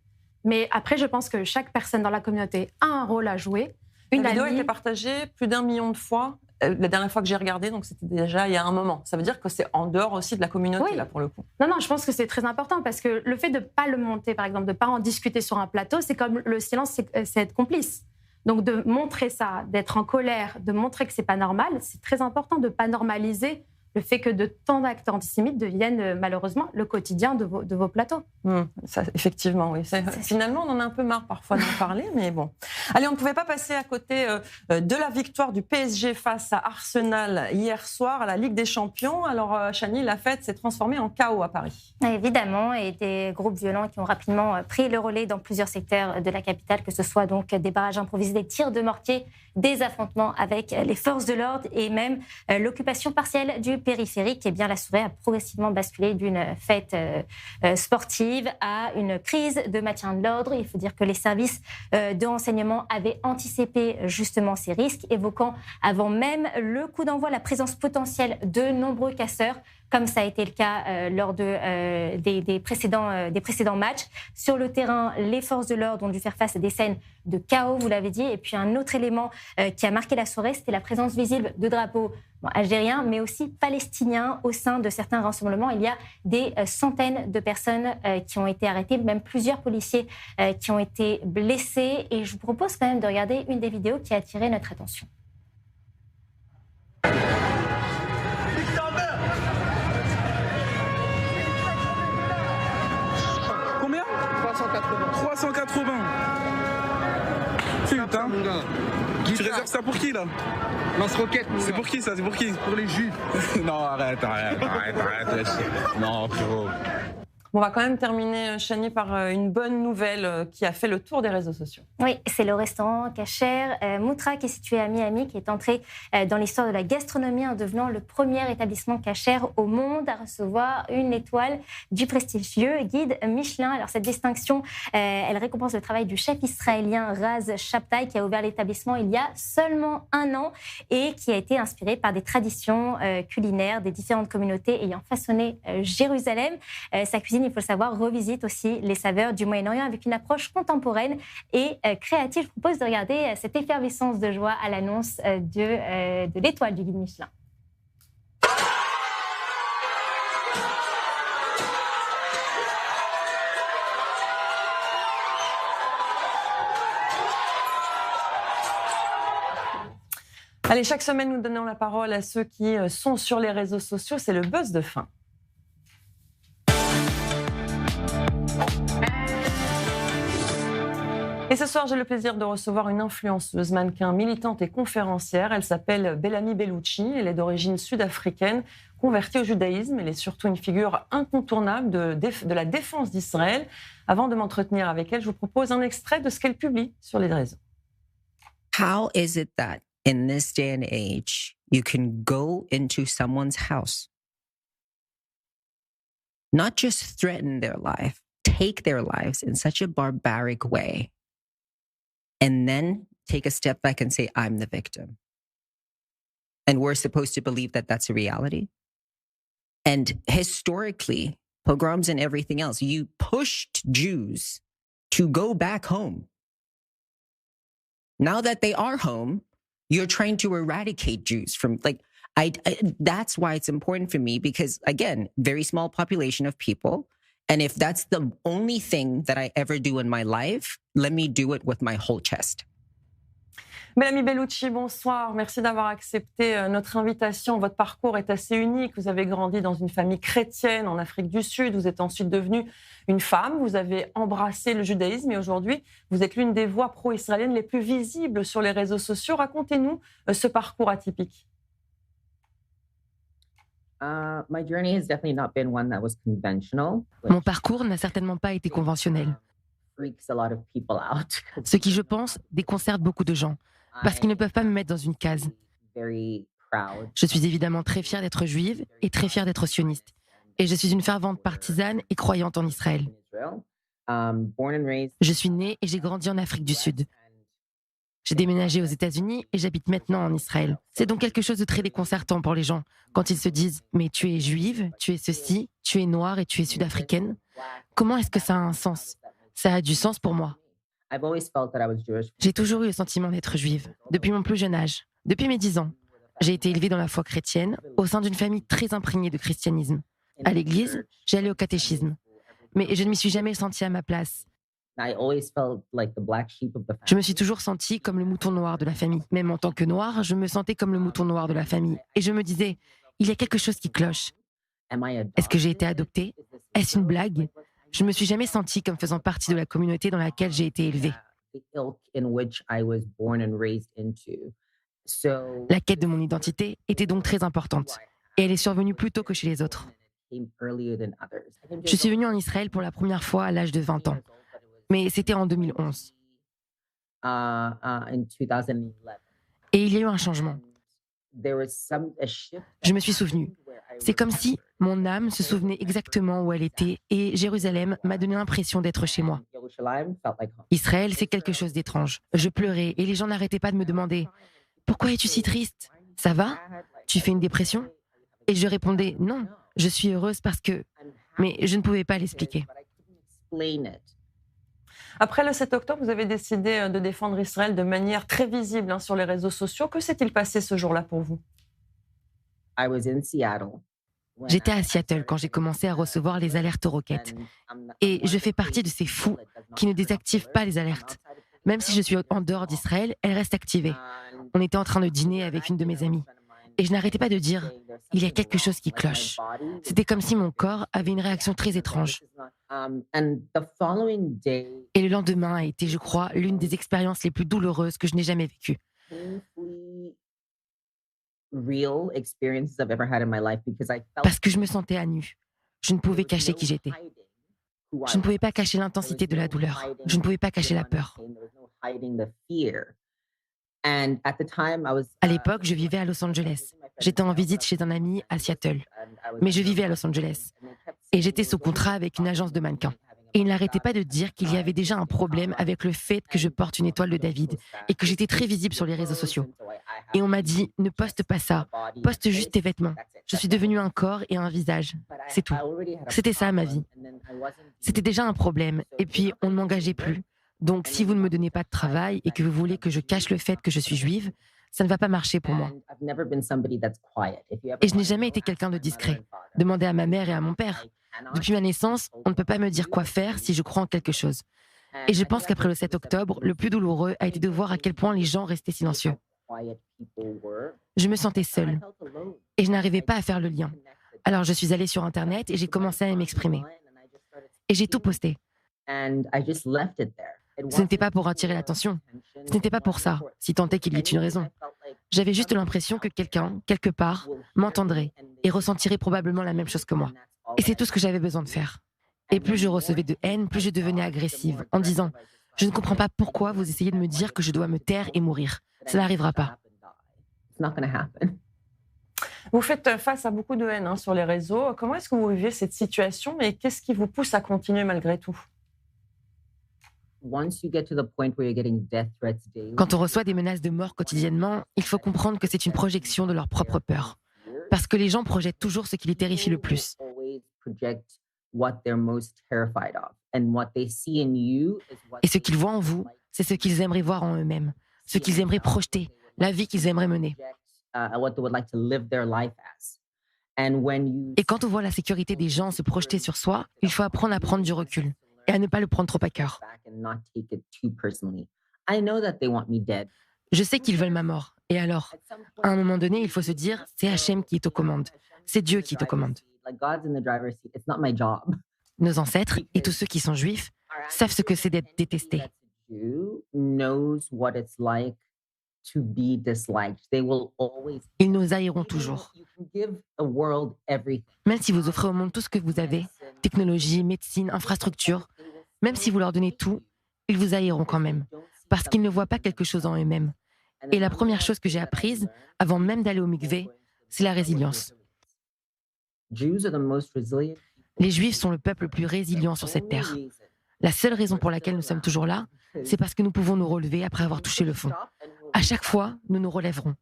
Mais après, je pense que chaque personne dans la communauté a un rôle à jouer. La vidéo a été partagée plus d'1 million de fois. La dernière fois que j'ai regardé, donc c'était déjà il y a un moment. Ça veut dire que c'est en dehors aussi de la communauté, oui. Là, pour le coup. Non, je pense que c'est très important parce que le fait de ne pas le monter, par exemple, de ne pas en discuter sur un plateau, c'est comme le silence, c'est être complice. Donc de montrer ça, d'être en colère, de montrer que ce n'est pas normal, c'est très important de ne pas normaliser le fait que de tant d'actes antisémites deviennent malheureusement le quotidien de vos plateaux. Ça, effectivement, oui. Finalement, on en a un peu marre parfois d'en parler, mais bon. Allez, on ne pouvait pas passer à côté de la victoire du PSG face à Arsenal hier soir à la Ligue des Champions. Alors, Chani, la fête s'est transformée en chaos à Paris. Évidemment, et des groupes violents qui ont rapidement pris le relais dans plusieurs secteurs de la capitale, que ce soit donc des barrages improvisés, des tirs de mortier, des affrontements avec les forces de l'ordre et même l'occupation partielle du périphérique. Eh bien, la soirée a progressivement basculé d'une fête sportive à une crise de maintien de l'ordre. Il faut dire que les services de renseignement avaient anticipé justement ces risques, évoquant avant même le coup d'envoi la présence potentielle de nombreux casseurs, comme ça a été le cas lors des précédents matchs. Sur le terrain, les forces de l'ordre ont dû faire face à des scènes de chaos, vous l'avez dit. Et puis un autre élément qui a marqué la soirée, c'était la présence visible de drapeaux algériens, mais aussi palestiniens au sein de certains rassemblements. Il y a des centaines de personnes qui ont été arrêtées, même plusieurs policiers qui ont été blessés. Et je vous propose quand même de regarder une des vidéos qui a attiré notre attention. Combien ? 380. Putain. Tu réserves ça pour qui là ? Lance-roquette. C'est pour qui ça ? C'est pour qui ? Pour les juifs. Non, arrête. Non, frérot. On va quand même terminer, Chani, par une bonne nouvelle qui a fait le tour des réseaux sociaux. Oui, c'est le restaurant Kasher Moutra qui est situé à Miami, qui est entré dans l'histoire de la gastronomie en devenant le premier établissement kasher au monde à recevoir une étoile du prestigieux guide Michelin. Alors cette distinction, elle récompense le travail du chef israélien Raz Shabtai qui a ouvert l'établissement il y a seulement 1 an et qui a été inspiré par des traditions culinaires des différentes communautés ayant façonné Jérusalem. Sa cuisine, il faut le savoir, revisite aussi les saveurs du Moyen-Orient avec une approche contemporaine et créative. Je vous propose de regarder cette effervescence de joie à l'annonce de l'étoile du guide Michelin. Allez, chaque semaine, nous donnons la parole à ceux qui sont sur les réseaux sociaux. C'est le buzz de fin. Et ce soir, j'ai le plaisir de recevoir une influenceuse, mannequin, militante et conférencière. Elle s'appelle Belami Bellouchi. Elle est d'origine sud-africaine, convertie au judaïsme. Elle est surtout une figure incontournable de la défense d'Israël. Avant de m'entretenir avec elle, je vous propose un extrait de ce qu'elle publie sur les réseaux. How is it that in this day and age, you can go into someone's house, not just threaten their life, take their lives in such a barbaric way, and then take a step back and say, I'm the victim. And we're supposed to believe that that's a reality. And historically, pogroms and everything else, you pushed Jews to go back home. Now that they are home, you're trying to eradicate Jews from, like, that's why it's important for me because, again, very small population of people. And if that's the only thing that I ever do in my life, let me do it with my whole chest. Belami Bellouchi, bonsoir. Merci d'avoir accepté notre invitation. Votre parcours est assez unique. Vous avez grandi dans une famille chrétienne en Afrique du Sud. Vous êtes ensuite devenue une femme. Vous avez embrassé le judaïsme et aujourd'hui, vous êtes l'une des voix pro-israéliennes les plus visibles sur les réseaux sociaux. Racontez-nous ce parcours atypique. Mon parcours n'a certainement pas été conventionnel. Ce qui, je pense, déconcerte beaucoup de gens, parce qu'ils ne peuvent pas me mettre dans une case. Je suis évidemment très fière d'être juive et très fière d'être sioniste. Et je suis une fervente partisane et croyante en Israël. Je suis née et j'ai grandi en Afrique du Sud. J'ai déménagé aux États-Unis et j'habite maintenant en Israël. C'est donc quelque chose de très déconcertant pour les gens quand ils se disent « Mais tu es juive, tu es ceci, tu es noire et tu es sud-africaine. Comment est-ce que ça a un sens ?» Ça a du sens pour moi. J'ai toujours eu le sentiment d'être juive, depuis mon plus jeune âge, depuis mes 10 ans. J'ai été élevée dans la foi chrétienne, au sein d'une famille très imprégnée de christianisme. À l'église, j'allais au catéchisme. Mais je ne m'y suis jamais sentie à ma place. Je me suis toujours sentie comme le mouton noir de la famille. Même en tant que noire, je me sentais comme le mouton noir de la famille. Et je me disais, il y a quelque chose qui cloche. Est-ce que j'ai été adoptée? Est-ce une blague? Je ne me suis jamais sentie comme faisant partie de la communauté dans laquelle j'ai été élevée. La quête de mon identité était donc très importante. Et elle est survenue plus tôt que chez les autres. Je suis venue en Israël pour la première fois à l'âge de 20 ans. Mais c'était en 2011. Et il y a eu un changement. Je me suis souvenue. C'est comme si mon âme se souvenait exactement où elle était et Jérusalem m'a donné l'impression d'être chez moi. Israël, c'est quelque chose d'étrange. Je pleurais et les gens n'arrêtaient pas de me demander « Pourquoi es-tu si triste? Ça va? Tu fais une dépression ?» Et je répondais « Non, je suis heureuse parce que… » Mais je ne pouvais pas l'expliquer. Après le 7 octobre, vous avez décidé de défendre Israël de manière très visible sur les réseaux sociaux. Que s'est-il passé ce jour-là pour vous? J'étais à Seattle quand j'ai commencé à recevoir les alertes aux roquettes. Et je fais partie de ces fous qui ne désactivent pas les alertes. Même si je suis en dehors d'Israël, elles restent activées. On était en train de dîner avec une de mes amies. Et je n'arrêtais pas de dire « il y a quelque chose qui cloche ». C'était comme si mon corps avait une réaction très étrange. Et le lendemain a été, je crois, l'une des expériences les plus douloureuses que je n'ai jamais vécues. Parce que je me sentais à nu. Je ne pouvais cacher qui j'étais. Je ne pouvais pas cacher l'intensité de la douleur. Je ne pouvais pas cacher la peur. À l'époque, je vivais à Los Angeles. J'étais en visite chez un ami à Seattle. Mais je vivais à Los Angeles. Et j'étais sous contrat avec une agence de mannequins. Et il n'arrêtait pas de dire qu'il y avait déjà un problème avec le fait que je porte une étoile de David et que j'étais très visible sur les réseaux sociaux. Et on m'a dit, ne poste pas ça, poste juste tes vêtements. Je suis devenue un corps et un visage. C'est tout. C'était ça ma vie. C'était déjà un problème. Et puis, on ne m'engageait plus. Donc, si vous ne me donnez pas de travail et que vous voulez que je cache le fait que je suis juive, ça ne va pas marcher pour moi. Et je n'ai jamais été quelqu'un de discret. Demandez à ma mère et à mon père. Depuis ma naissance, on ne peut pas me dire quoi faire si je crois en quelque chose. Et je pense qu'après le 7 octobre, le plus douloureux a été de voir à quel point les gens restaient silencieux. Je me sentais seule et je n'arrivais pas à faire le lien. Alors je suis allée sur Internet et j'ai commencé à m'exprimer. Et j'ai tout posté. Ce n'était pas pour attirer l'attention. Ce n'était pas pour ça, si tant est qu'il y ait une raison. J'avais juste l'impression que quelqu'un, quelque part, m'entendrait et ressentirait probablement la même chose que moi. Et c'est tout ce que j'avais besoin de faire. Et plus je recevais de haine, plus je devenais agressive, en disant « Je ne comprends pas pourquoi vous essayez de me dire que je dois me taire et mourir. Ça n'arrivera pas. » Vous faites face à beaucoup de haine sur les réseaux. Comment est-ce que vous vivez cette situation et qu'est-ce qui vous pousse à continuer malgré tout ? Quand on reçoit des menaces de mort quotidiennement, il faut comprendre que c'est une projection de leur propre peur. Parce que les gens projettent toujours ce qui les terrifie le plus. Et ce qu'ils voient en vous, c'est ce qu'ils aimeraient voir en eux-mêmes, ce qu'ils aimeraient projeter, la vie qu'ils aimeraient mener. Et quand on voit la sécurité des gens se projeter sur soi, il faut apprendre à prendre du recul et à ne pas le prendre trop à cœur. Je sais qu'ils veulent ma mort. Et alors, à un moment donné, il faut se dire, c'est Hachem qui est aux commandes. C'est Dieu qui est aux commandes. Nos ancêtres, et tous ceux qui sont juifs, savent ce que c'est d'être détestés. Ils nous haïront toujours. Même si vous offrez au monde tout ce que vous avez, technologie, médecine, infrastructure, même si vous leur donnez tout, ils vous haïront quand même, parce qu'ils ne voient pas quelque chose en eux-mêmes. Et la première chose que j'ai apprise, avant même d'aller au mikvé, c'est la résilience. Les Juifs sont le peuple le plus résilient sur cette terre. La seule raison pour laquelle nous sommes toujours là, c'est parce que nous pouvons nous relever après avoir touché le fond. À chaque fois, nous nous relèverons.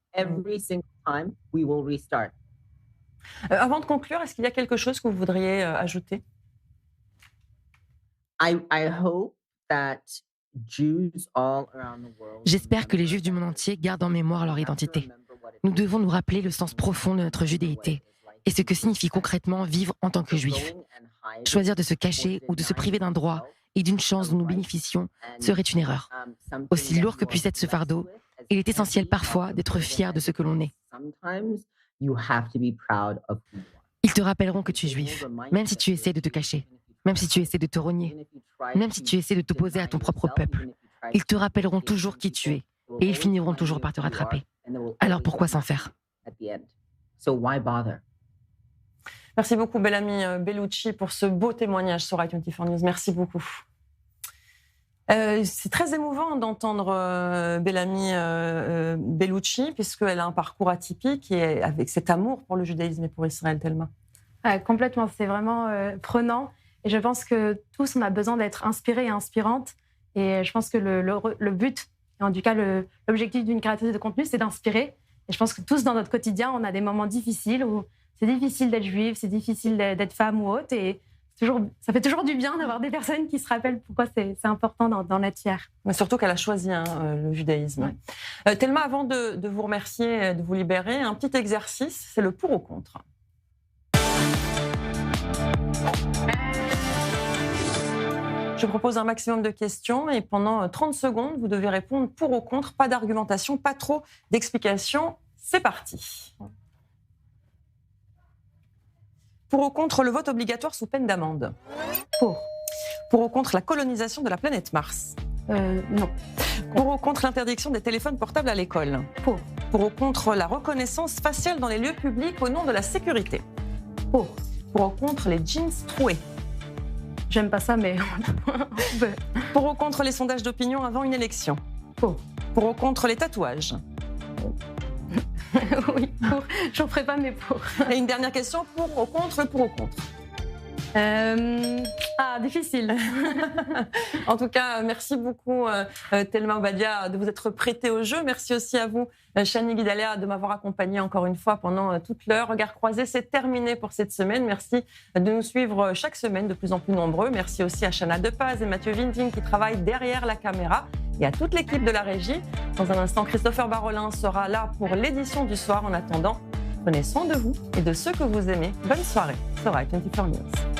Avant de conclure, est-ce qu'il y a quelque chose que vous voudriez ajouter ? J'espère que les Juifs du monde entier gardent en mémoire leur identité. Nous devons nous rappeler le sens profond de notre judéité et ce que signifie concrètement vivre en tant que Juif. Choisir de se cacher ou de se priver d'un droit et d'une chance dont nous bénéficions serait une erreur. Aussi lourd que puisse être ce fardeau, il est essentiel parfois d'être fier de ce que l'on est. Ils te rappelleront que tu es Juif, même si tu essaies de te cacher, même si tu essaies de te renier, même si tu essaies de t'opposer à ton propre peuple. Ils te rappelleront toujours qui tu es et ils finiront toujours par te rattraper. Alors pourquoi s'en faire ? Merci beaucoup, Bellamy Bellouchi, pour ce beau témoignage sur i24 News. Merci beaucoup. C'est très émouvant d'entendre Bellamy Bellouchi, puisqu'elle a un parcours atypique et avec cet amour pour le judaïsme et pour Israël, Thelma. Complètement, c'est vraiment prenant. Et je pense que tous, on a besoin d'être inspirés et inspirantes. Et je pense que le but, et en tout cas l'objectif d'une créatrice de contenu, c'est d'inspirer. Et je pense que tous, dans notre quotidien, on a des moments difficiles où c'est difficile d'être juive, c'est difficile d'être femme ou autre. Et ça fait toujours du bien d'avoir des personnes qui se rappellent pourquoi c'est important d'en être fière. Mais surtout qu'elle a choisi le judaïsme. Ouais. Thelma, avant de vous remercier, de vous libérer, un petit exercice, c'est le pour ou contre. Je propose un maximum de questions et pendant 30 secondes, vous devez répondre pour ou contre, pas d'argumentation, pas trop d'explications. C'est parti. Pour ou contre le vote obligatoire sous peine d'amende ? Pour. Pour ou contre la colonisation de la planète Mars ? Non. Pour ou contre l'interdiction des téléphones portables à l'école ? Pour. Pour ou contre la reconnaissance faciale dans les lieux publics au nom de la sécurité ? Pour. Pour ou contre les jeans troués ? J'aime pas ça, mais... Pour ou contre les sondages d'opinion avant une élection? Pour. Pour ou contre les tatouages? Oui, pour. J'en ferai pas, mais pour. Et une dernière question, pour ou contre, pour ou contre? Difficile. En tout cas, merci beaucoup Thelma Obadia de vous être prêtée au jeu. Merci aussi à vous, Chani Guidalea, de m'avoir accompagnée encore une fois pendant toute l'heure. Regard croisé, c'est terminé pour cette semaine. Merci de nous suivre chaque semaine, de plus en plus nombreux. Merci aussi à Chana Depaz et Mathieu Vinting qui travaillent derrière la caméra et à toute l'équipe de la régie. Dans un instant, Christopher Barolin sera là pour l'édition du soir. En attendant, prenez soin de vous et de ceux que vous aimez. Bonne soirée sur i24 News.